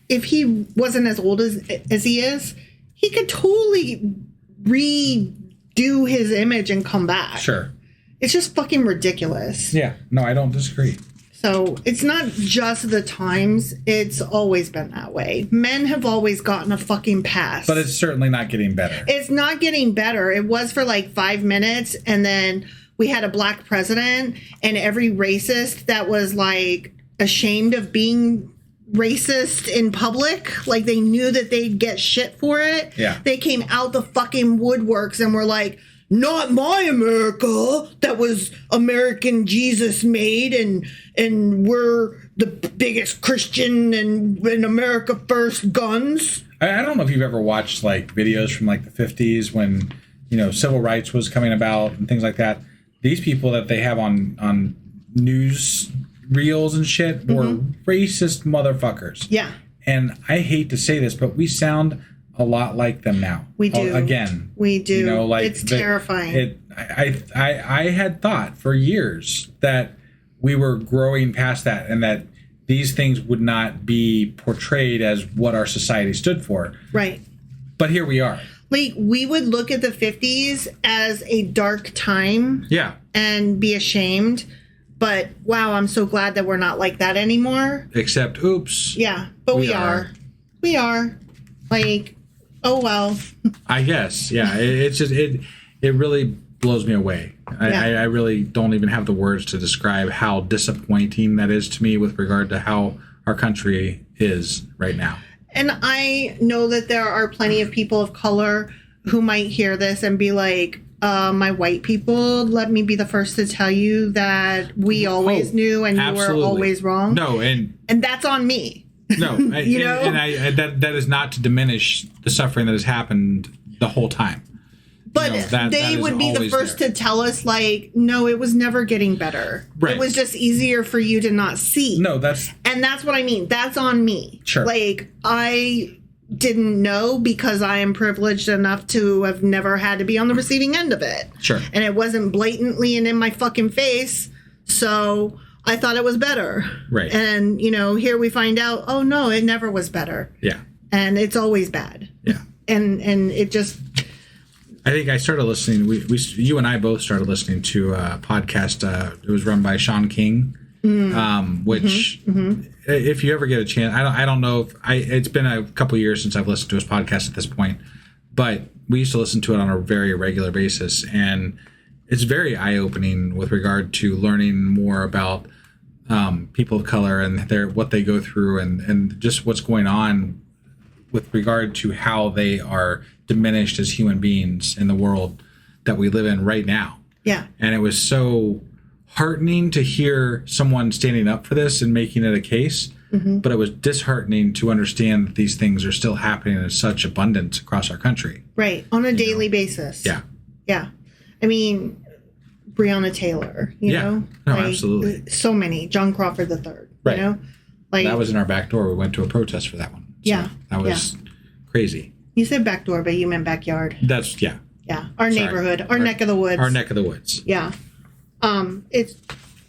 if he wasn't as old as he is, he could totally redo his image and come back. Sure. It's just fucking ridiculous. Yeah. No, I don't disagree. So it's not just the times. It's always been that way. Men have always gotten a fucking pass. But it's certainly not getting better. It's not getting better. It was for like 5 minutes, and then we had a black president, and every racist that was like ashamed of being racist in public, like they knew that they'd get shit for it. Yeah. They came out the fucking woodworks and were like, not my America. That was American Jesus made, and we're the biggest Christian and America first guns. I don't know if you've ever watched like videos from like the 50s when, you know, civil rights was coming about and things like that. These people that they have on news reels and shit were racist motherfuckers. Yeah. And I hate to say this, but we sound a lot like them now. We do. Again. We do. You know, like it's terrifying. I had thought for years that we were growing past that and that these things would not be portrayed as what our society stood for. Right. But here we are. Like, we would look at the 50s as a dark time. Yeah. And be ashamed. But, wow, I'm so glad that we're not like that anymore. Except, oops. Yeah, but we are. We are. Like, oh, well. I guess. Yeah. It's just, it really blows me away. I really don't even have the words to describe how disappointing that is to me with regard to how our country is right now. And I know that there are plenty of people of color who might hear this and be like, my white people, let me be the first to tell you that we always knew and absolutely. You were always wrong. No, and that's on me. No, you know? and that is not to diminish the suffering that has happened the whole time. But they would be the first to tell us, like, no, it was never getting better. Right. It was just easier for you to not see. No, that's what I mean. That's on me. Sure. Like, I didn't know because I am privileged enough to have never had to be on the receiving end of it. Sure. And it wasn't blatantly and in my fucking face. So I thought it was better. Right. And, here we find out, oh, no, it never was better. Yeah. And it's always bad. Yeah. And it just... I think I started listening. You and I both started listening to a podcast. It was run by Sean King, which, if you ever get a chance, I don't know if it's been a couple years since I've listened to his podcast at this point, but we used to listen to it on a very regular basis, and it's very eye opening with regard to learning more about people of color and what they go through, and just what's going on with regard to how they are diminished as human beings in the world that we live in right now. Yeah. And it was so heartening to hear someone standing up for this and making it a case, but it was disheartening to understand that these things are still happening in such abundance across our country. Right. On a daily basis. Yeah. Yeah. I mean, Breonna Taylor, you know? No, absolutely. So many. John Crawford III, right. You know? Like, that was in our back door. We went to a protest for that one. So yeah. That was crazy. You said back door, but you meant backyard. That's, yeah. Yeah. Our neighborhood. Our neck of the woods. Our neck of the woods. Yeah. It's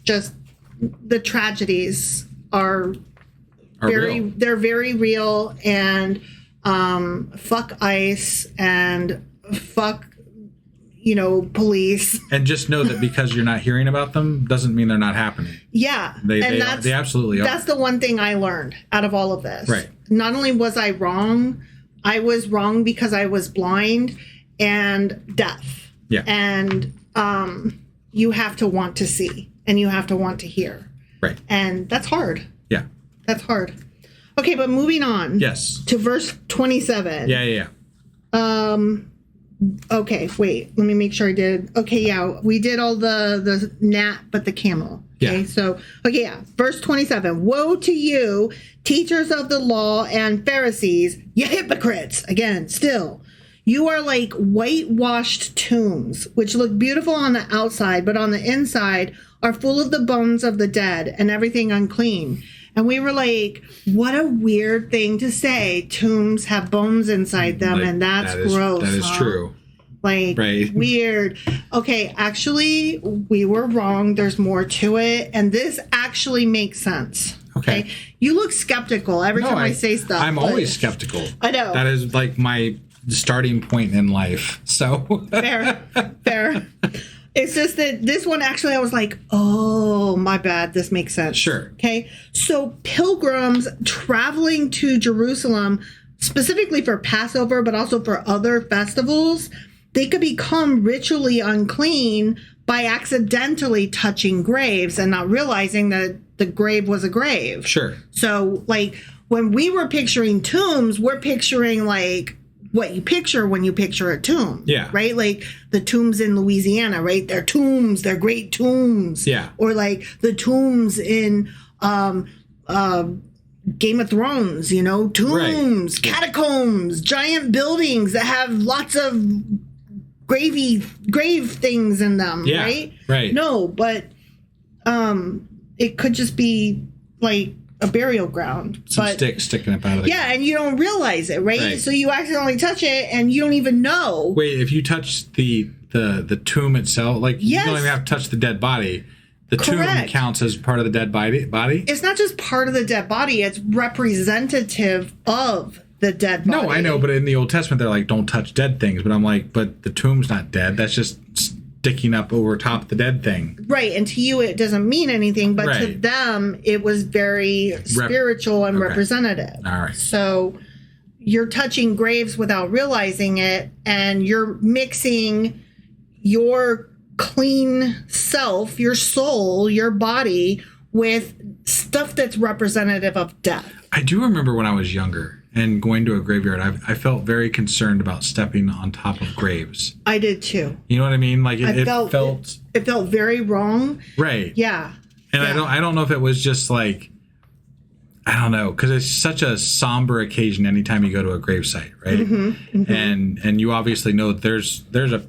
just the tragedies are very real. They're very real, and fuck ICE and fuck police. And just know that because you're not hearing about them doesn't mean they're not happening. Yeah. They absolutely are. That's the one thing I learned out of all of this. Right. Not only was I wrong, I was wrong because I was blind and deaf. Yeah. And you have to want to see and you have to want to hear. Right. And that's hard. Yeah. That's hard. Okay, but moving on. Yes. To verse 27. Yeah. Okay, wait. Let me make sure I did. Okay, yeah. We did all the gnat, but the camel. Okay, so, verse 27. Woe to you, teachers of the law and Pharisees, you hypocrites. Again, still. You are like whitewashed tombs, which look beautiful on the outside, but on the inside are full of the bones of the dead and everything unclean. And we were like, what a weird thing to say. Tombs have bones inside them, and that's gross. That is true. Like, right. Weird. Okay, actually, we were wrong. There's more to it. And this actually makes sense. Okay. You look skeptical every time I say stuff. I'm always skeptical. I know. That is like my starting point in life. So fair. It's just that this one actually I was like, oh, my bad. This makes sense. Sure. Okay. So pilgrims traveling to Jerusalem, specifically for Passover, but also for other festivals, they could become ritually unclean by accidentally touching graves and not realizing that the grave was a grave. Sure. So, like, when we were picturing tombs, we're picturing, like, what you picture when you picture a tomb. Yeah. Right? Like the tombs in Louisiana, right? They're tombs. They're great tombs. Yeah. Or like the tombs in Game of Thrones, tombs, right. Catacombs, giant buildings that have lots of grave things in them, yeah, right? Right. No, but it could just be like a burial ground. Some sticks sticking up out of the ground. And you don't realize it, right? So you accidentally touch it and you don't even know. Wait, if you touch the tomb itself, like you don't even have to touch the dead body. The tomb counts as part of the dead body? It's not just part of the dead body. It's representative of the dead body. No, I know, but in the Old Testament, they're like, don't touch dead things. But I'm like, but the tomb's not dead. That's just sticking up over top the dead thing. Right. And to you, it doesn't mean anything. But to them, it was very spiritual and representative. All right. So you're touching graves without realizing it. And you're mixing your clean self, your soul, your body with stuff that's representative of death. I do remember when I was younger and going to a graveyard, I felt very concerned about stepping on top of graves. I did too. You know what I mean? Like it felt very wrong. Right. Yeah. And I don't know if it was just like I don't know, because it's such a somber occasion anytime you go to a gravesite, right? And you obviously know that there's a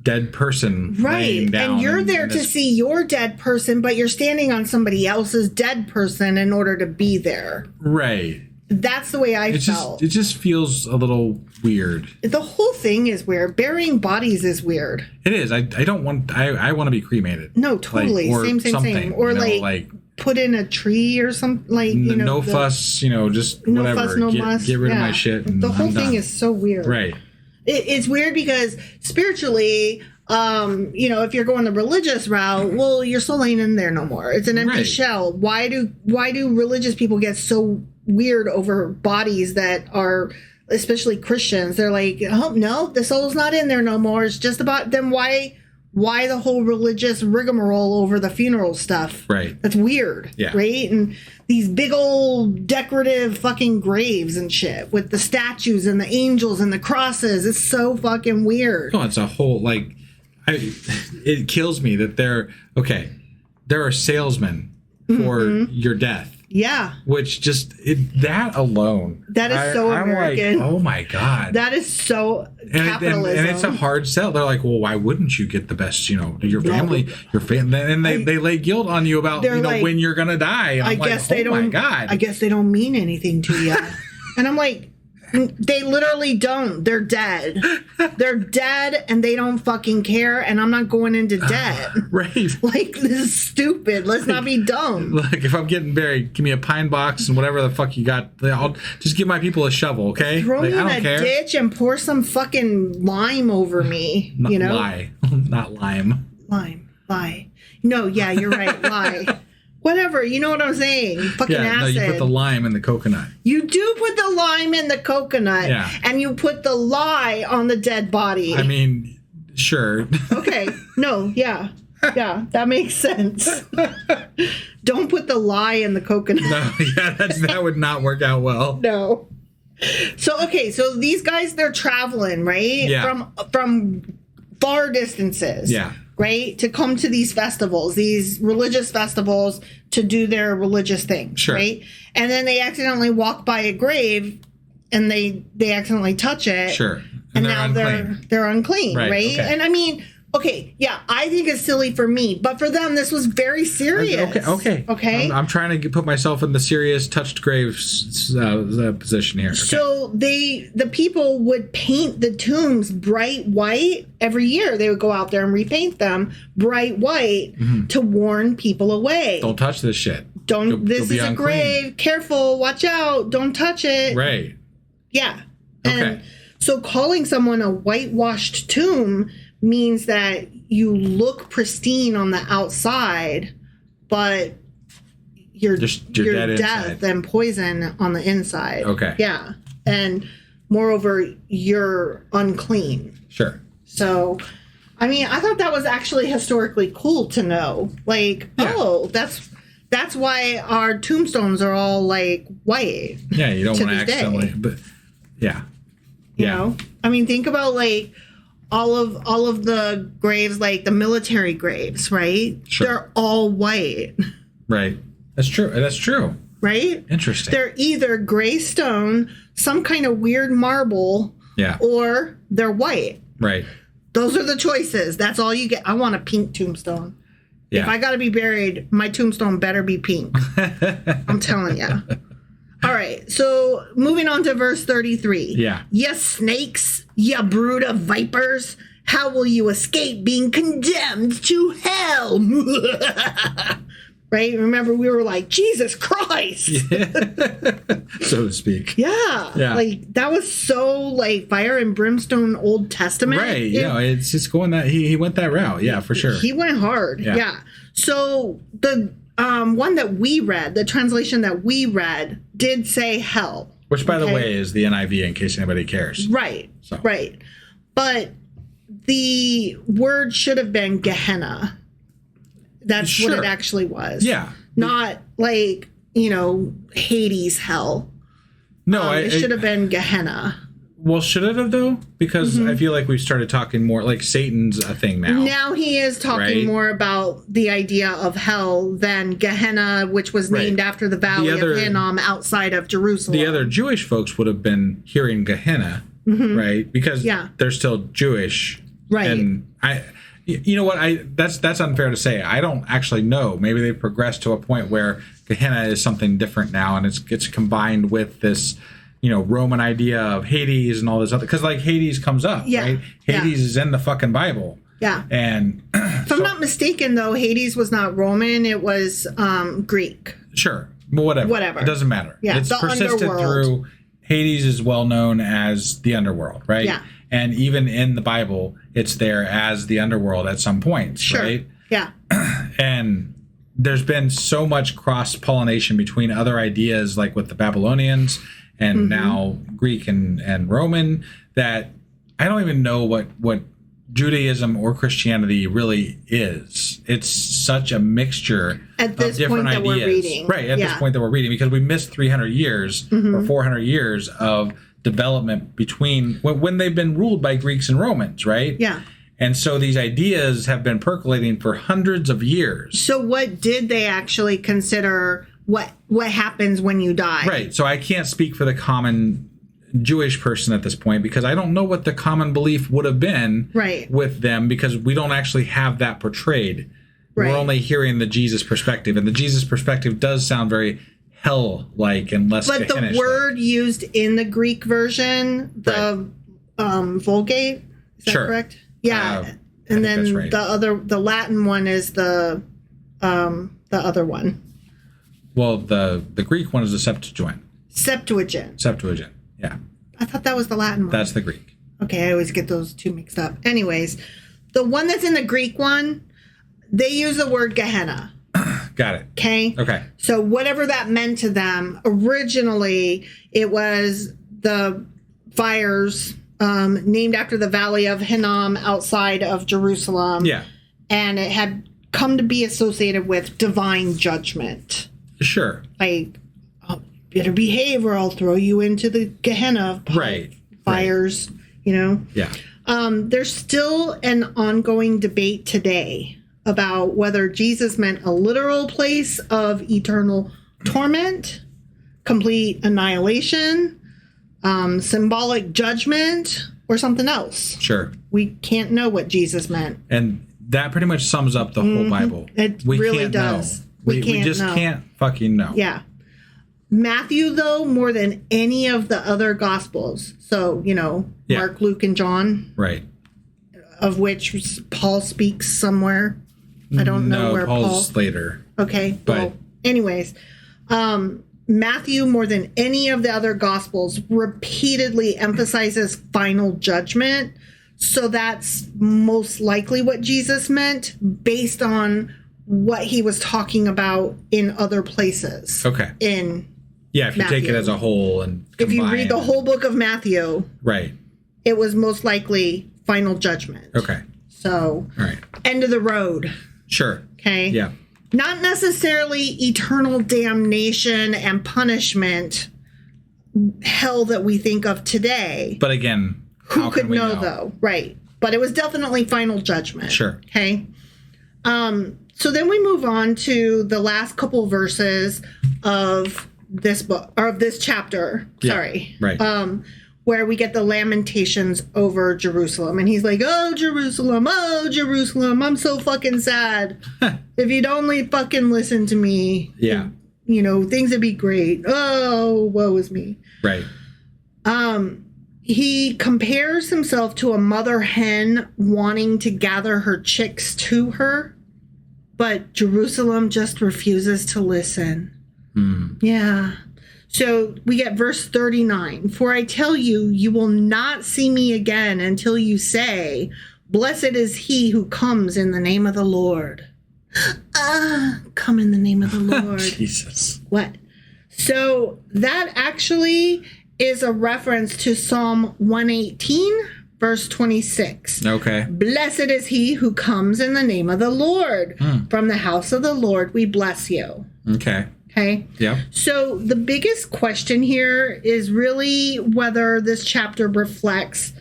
dead person laying down, and you're there to see your dead person, but you're standing on somebody else's dead person in order to be there. Right. That's the way I felt. It just feels a little weird. The whole thing is weird. Burying bodies is weird. It is. I want to be cremated. No, totally. Like, Same. Or like put in a tree or something, like, you know, no fuss, you know, just no whatever. Fuss, no muss. Get rid of my shit. And the whole I'm thing done. is so weird. Right. It's weird because spiritually, you know, if you're going the religious route, well, your soul ain't in there no more. It's an empty shell. Why do religious people get so weird over bodies that are, especially Christians? They're like, oh no, the soul's not in there no more. It's just about them. Why the whole religious rigmarole over the funeral stuff? Right. That's weird. Yeah. Right? And these big old decorative fucking graves and shit with the statues and the angels and the crosses. It's so fucking weird. Oh, it's a whole, like, it kills me that there are salesmen for your death. Yeah. Which just, that alone. That is so American. I'm like, oh my God. That is so capitalism. And it's a hard sell. They're like, well, why wouldn't you get the best, you know, your family, and they lay guilt on you about, you know, like, when you're going to die. And I'm like, oh my God. I guess they don't mean anything to you. And I'm like, they literally don't. They're dead. They're dead and they don't fucking care. And I'm not going into debt. Right. Like, this is stupid. Let's not be dumb. Like, if I'm getting buried, give me a pine box and whatever the fuck you got. I'll just give my people a shovel, okay? Throw me in a care. ditch and pour some fucking lime over me. You know? Not lime. Lime. No, yeah, you're right. Lie. Whatever, you know what I'm saying? Fucking acid. No, you put the lime in the coconut. You do put the lime in the coconut, and you put the lye on the dead body. I mean, sure. Okay, no, yeah, that makes sense. Don't put the lye in the coconut. No, that would not work out well. No. So these guys, they're traveling, right? Yeah. From far distances. Yeah. Right? To come to these festivals, these religious festivals, to do their religious things. Sure. Right? And then they accidentally walk by a grave and they accidentally touch it. Sure. And now they're unclean, right? Okay. And I mean, okay, yeah, I think it's silly for me, but for them, this was very serious. Okay. I'm trying to put myself in the serious touched graves position here. Okay. So the people would paint the tombs bright white every year. They would go out there and repaint them bright white to warn people away. Don't touch this shit. This is a grave. Careful. Watch out. Don't touch it. Right. Yeah. And so calling someone a whitewashed tomb means that you look pristine on the outside, but you're death and poison on the inside. Okay. Yeah. And moreover, you're unclean. Sure. So, I mean, I thought that was actually historically cool to know. Like, that's why our tombstones are all like white. Yeah, you don't want to accidentally, but yeah. You know? I mean, think about like all of the graves, like the military graves, right? Sure. They're all white. Right. That's true. Right? Interesting. They're either gray stone, some kind of weird marble, or they're white. Right. Those are the choices. That's all you get. I want a pink tombstone. Yeah. If I got to be buried, my tombstone better be pink. I'm telling you. All right, so moving on to verse 33. Yeah. Ye snakes, ye brood of vipers, how will you escape being condemned to hell? Right? Remember, we were like, Jesus Christ! So to speak. Yeah. Like, that was so, like, fire and brimstone Old Testament. Right. It's just going that, he went that route. Yeah, for sure. He went hard. Yeah. So, the one that we read, the translation that we read, did say hell. Which, by the way, is the NIV, in case anybody cares. Right. So. Right. But the word should have been Gehenna. That's what it actually was. Yeah. Not like, Hades hell. No, it should have been Gehenna. Well, should it have, though? Because I feel like we've started talking more, like Satan's a thing now. Now he is talking more about the idea of hell than Gehenna, which was named after the Valley of Hinnom outside of Jerusalem. The other Jewish folks would have been hearing Gehenna, right? Because they're still Jewish. Right. And you know what? That's unfair to say. I don't actually know. Maybe they've progressed to a point where Gehenna is something different now, and it's combined with this, Roman idea of Hades and all this other, because like Hades comes up, right? Hades is in the fucking Bible. Yeah. And if I'm not mistaken, though, Hades was not Roman. It was Greek. Sure. But whatever. It doesn't matter. Yeah. It's the persisted underworld. through. Hades is well known as the underworld, right? Yeah. And even in the Bible, it's there as the underworld at some points, right? Yeah. And there's been so much cross-pollination between other ideas, like with the Babylonians and now Greek and Roman, that I don't even know what Judaism or Christianity really is. It's such a mixture at this of different point ideas. We're reading. Right, at this point that we're reading, because we missed 300 years or 400 years of development between when they've been ruled by Greeks and Romans, right? Yeah. And so these ideas have been percolating for hundreds of years. So what did they actually consider what happens when you die? Right. So I can't speak for the common Jewish person at this point, because I don't know what the common belief would have been with them, because we don't actually have that portrayed. Right. We're only hearing the Jesus perspective, and the Jesus perspective does sound very hell-like and less But Gehenna-like. the word used in the Greek version, the Vulgate, is that correct? Yeah. And then the Latin one is the other one. Well, the Greek one is the Septuagint. Septuagint. Yeah. I thought that was the Latin one. That's the Greek. Okay, I always get those two mixed up. Anyways, the one that's in the Greek one, they use the word Gehenna. Got it. Okay. So whatever that meant to them, originally it was the fires named after the Valley of Hinnom outside of Jerusalem. Yeah. And it had come to be associated with divine judgment. Sure. Like, better behave or I'll throw you into the Gehenna fires, Yeah. There's still an ongoing debate today about whether Jesus meant a literal place of eternal torment, complete annihilation, symbolic judgment, or something else. Sure. We can't know what Jesus meant. And that pretty much sums up the whole Bible. It really does. We just can't fucking know. Yeah. Matthew, though, more than any of the other Gospels, so, Mark, Luke, and John. Right. Of which Paul speaks somewhere. I don't know where Paul's later. Okay. Well, anyways, Matthew, more than any of the other Gospels, repeatedly emphasizes final judgment. So that's most likely what Jesus meant based on what he was talking about in other places. Okay. If you take it as a whole and if you read the whole book of Matthew, it was most likely final judgment. Okay. So, end of the road. Sure. Okay. Yeah. Not necessarily eternal damnation and punishment, hell that we think of today. But again, who could know, though? Right. But it was definitely final judgment. Sure. Okay. So then we move on to the last couple verses of this book, or of this chapter. Sorry. Right. Where we get the lamentations over Jerusalem. And he's like, oh, Jerusalem, I'm so fucking sad. If you'd only fucking listen to me. Yeah. Things would be great. Oh, woe is me. Right. He compares himself to a mother hen wanting to gather her chicks to her, but Jerusalem just refuses to listen. Yeah. So we get verse 39. For I tell you, you will not see me again until you say, blessed is he who comes in the name of the Lord. Come in the name of the Lord. Jesus. What? So that actually is a reference to Psalm 118, verse 26. Okay. Blessed is he who comes in the name of the Lord. From the house of the Lord we bless you. Okay. Okay. Yeah. So the biggest question here is really whether this chapter reflects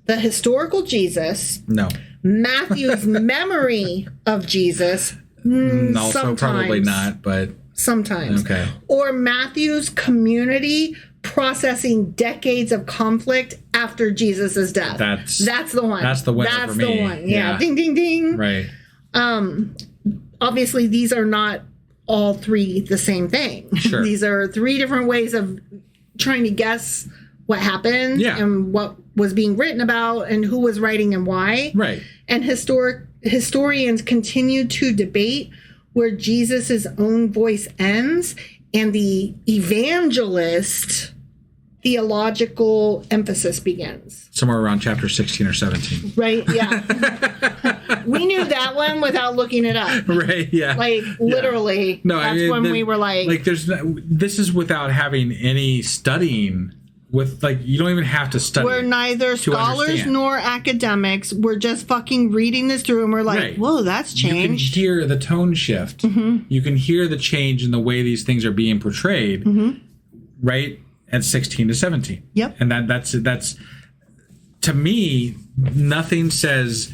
the historical Jesus, No. Matthew's memory of Jesus, Also, sometimes, probably not, but sometimes, okay. or Matthew's community processing decades of conflict after Jesus' death. That's the one. That's the winner That's for me. the one. Yeah. Ding, ding, ding. Right. Obviously, these are not all three the same thing. Sure. These are three different ways of trying to guess what happened and what was being written about and who was writing and why. Right. And historians continue to debate where Jesus' own voice ends and the evangelist theological emphasis begins. Somewhere around chapter 16 or 17. Right? Yeah. We knew that one without looking it up. Right, yeah. Like, literally. Yeah. No, that's when we were like... Like, this is without having any studying with, like, you don't even have to study. We're neither scholars nor academics. We're just fucking reading this through and we're like, whoa, that's changed. You can hear the tone shift. Mm-hmm. You can hear the change in the way these things are being portrayed, right, at 16 to 17. Yep. And that's to me, nothing says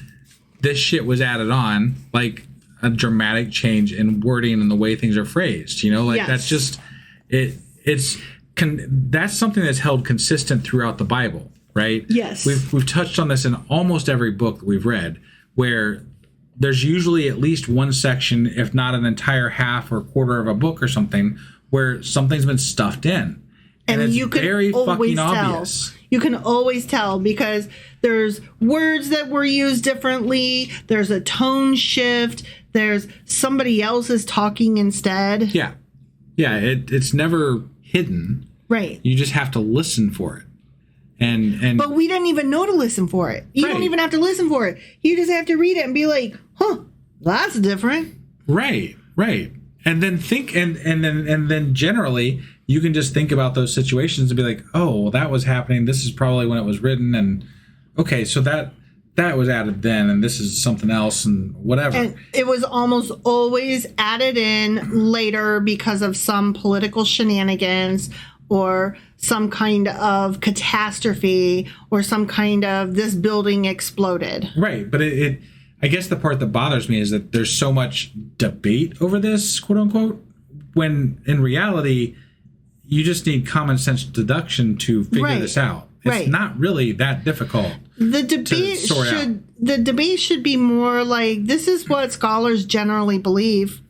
this shit was added on like a dramatic change in wording and the way things are phrased. You know, like that's just that's something that's held consistent throughout the Bible, right? Yes. We've touched on this in almost every book that we've read, where there's usually at least one section, if not an entire half or quarter of a book or something, where something's been stuffed in. And it's you can very fucking obvious. You can always tell because there's words that were used differently. There's a tone shift. There's somebody else is talking instead. Yeah. Yeah. It's never hidden. Right. You just have to listen for it. And but we didn't even know to listen for it. You don't even have to listen for it. You just have to read it and be like, huh, that's different. Right. Right. And then think and then generally you can just think about those situations and be like, oh, well, that was happening. This is probably when it was written. And okay, so that was added then, and this is something else and whatever. And it was almost always added in later because of some political shenanigans or some kind of catastrophe or some kind of this building exploded. Right. But it I guess the part that bothers me is that there's so much debate over this, quote unquote, when in reality, you just need common sense deduction to figure this out. It's not really that difficult. The debate should be more like, this is what scholars generally believe.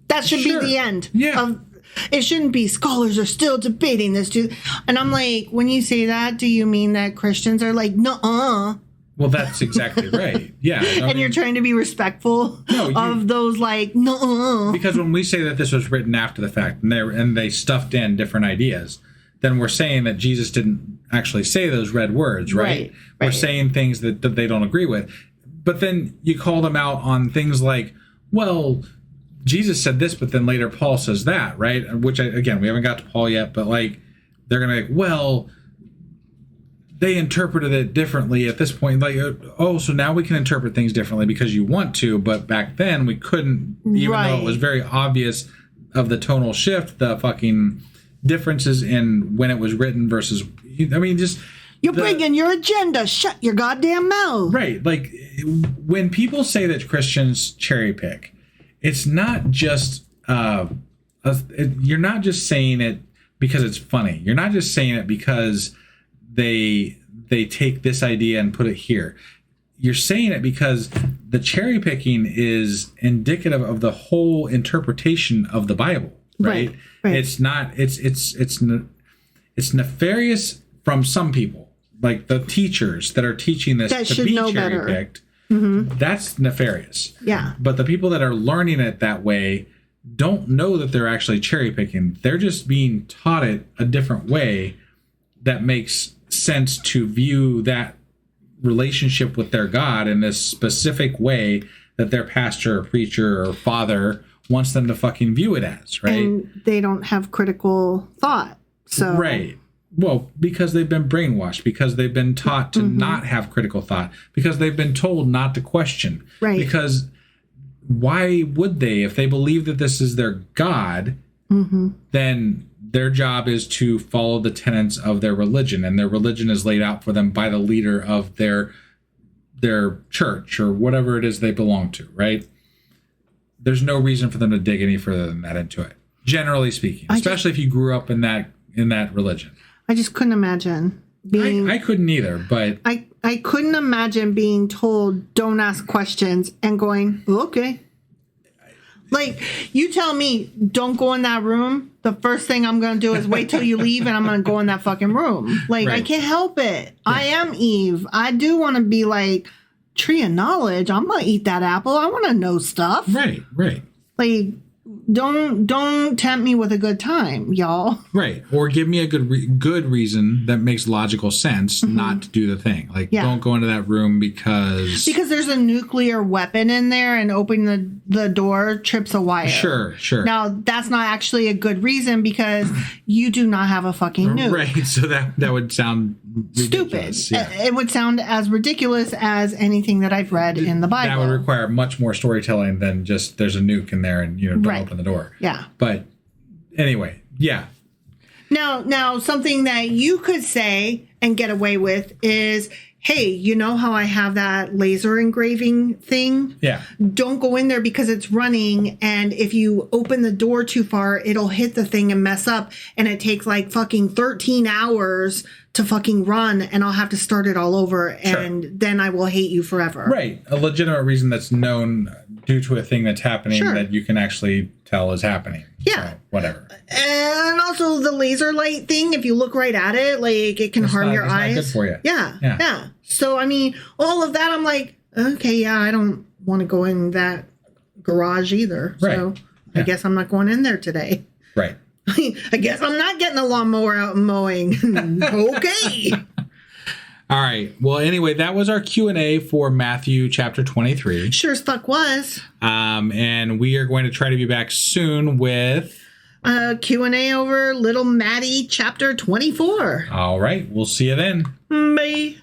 That should be the end. Yeah. It shouldn't be scholars are still debating this too. And I'm like, when you say that, do you mean that Christians are like, nuh-uh? Well, that's exactly right. Yeah. And you're trying to be respectful of those like, nuh-uh. Because when we say that this was written after the fact and they stuffed in different ideas, then we're saying that Jesus didn't actually say those red words, right? We're saying things that they don't agree with. But then you call them out on things like, well, Jesus said this, but then later Paul says that, right? Which, again, we haven't got to Paul yet, but like, they're going to be like, well, they interpreted it differently at this point. Like, oh, so now we can interpret things differently because you want to, but back then we couldn't, even though it was very obvious of the tonal shift, the fucking differences in when it was written versus, I mean, just... You're bringing your agenda. Shut your goddamn mouth. Right. Like, when people say that Christians cherry pick, it's not just, you're not just saying it because it's funny. You're not just saying it because they take this idea and put it here. You're saying it because the cherry picking is indicative of the whole interpretation of the Bible, right? It's not, it's nefarious from some people, like the teachers that are teaching this that to be cherry picked. Mm-hmm. That's nefarious. Yeah. But the people that are learning it that way don't know that they're actually cherry picking. They're just being taught it a different way that makes sense to view that relationship with their God in this specific way that their pastor or preacher or father wants them to fucking view it as, right? And they don't have critical thought. So right. Well, because they've been brainwashed, because they've been taught to not have critical thought, because they've been told not to question. Right. Because why would they, if they believe that this is their God then their job is to follow the tenets of their religion, and their religion is laid out for them by the leader of their church or whatever it is they belong to, right? There's no reason for them to dig any further than that into it, generally speaking, especially if you grew up in that religion. I just couldn't imagine being... I couldn't either, but... I couldn't imagine being told don't ask questions and going, okay. Like, you tell me, don't go in that room. The first thing I'm going to do is wait till you leave and I'm going to go in that fucking room. Like, I can't help it. Yeah. I am Eve. I do want to be like, tree of knowledge. I'm going to eat that apple. I want to know stuff. Right. Like, don't tempt me with a good time, y'all. Right. Or give me a good reason that makes logical sense not to do the thing. Like, don't go into that room because there's a nuclear weapon in there and opening the door trips a wire. Sure. Now, that's not actually a good reason because you do not have a fucking nuke. Right. So that would sound ridiculous. Stupid. Yeah. It would sound as ridiculous as anything that I've read in the Bible. That would require much more storytelling than just there's a nuke in there and don't open the door. Yeah. But anyway, yeah. Now something that you could say and get away with is, hey, you know how I have that laser engraving thing? Yeah. Don't go in there because it's running, and if you open the door too far, it'll hit the thing and mess up, and it takes like fucking 13 hours to fucking run, and I'll have to start it all over, and then I will hate you forever. Right. A legitimate reason that's known due to a thing that's happening that you can actually tell is happening. Yeah. So, whatever. And also the laser light thing, if you look right at it, like it can harm your eyes. It's not good for you. Yeah. So, I mean, all of that, I'm like, okay, yeah, I don't want to go in that garage either. Right. So I guess I'm not going in there today. Right. I guess I'm not getting the lawnmower out and mowing. Okay. All right. Well, anyway, that was our Q&A for Matthew chapter 23. Sure as fuck was. And we are going to try to be back soon with... Q&A over Little Maddie chapter 24. All right. We'll see you then. Bye.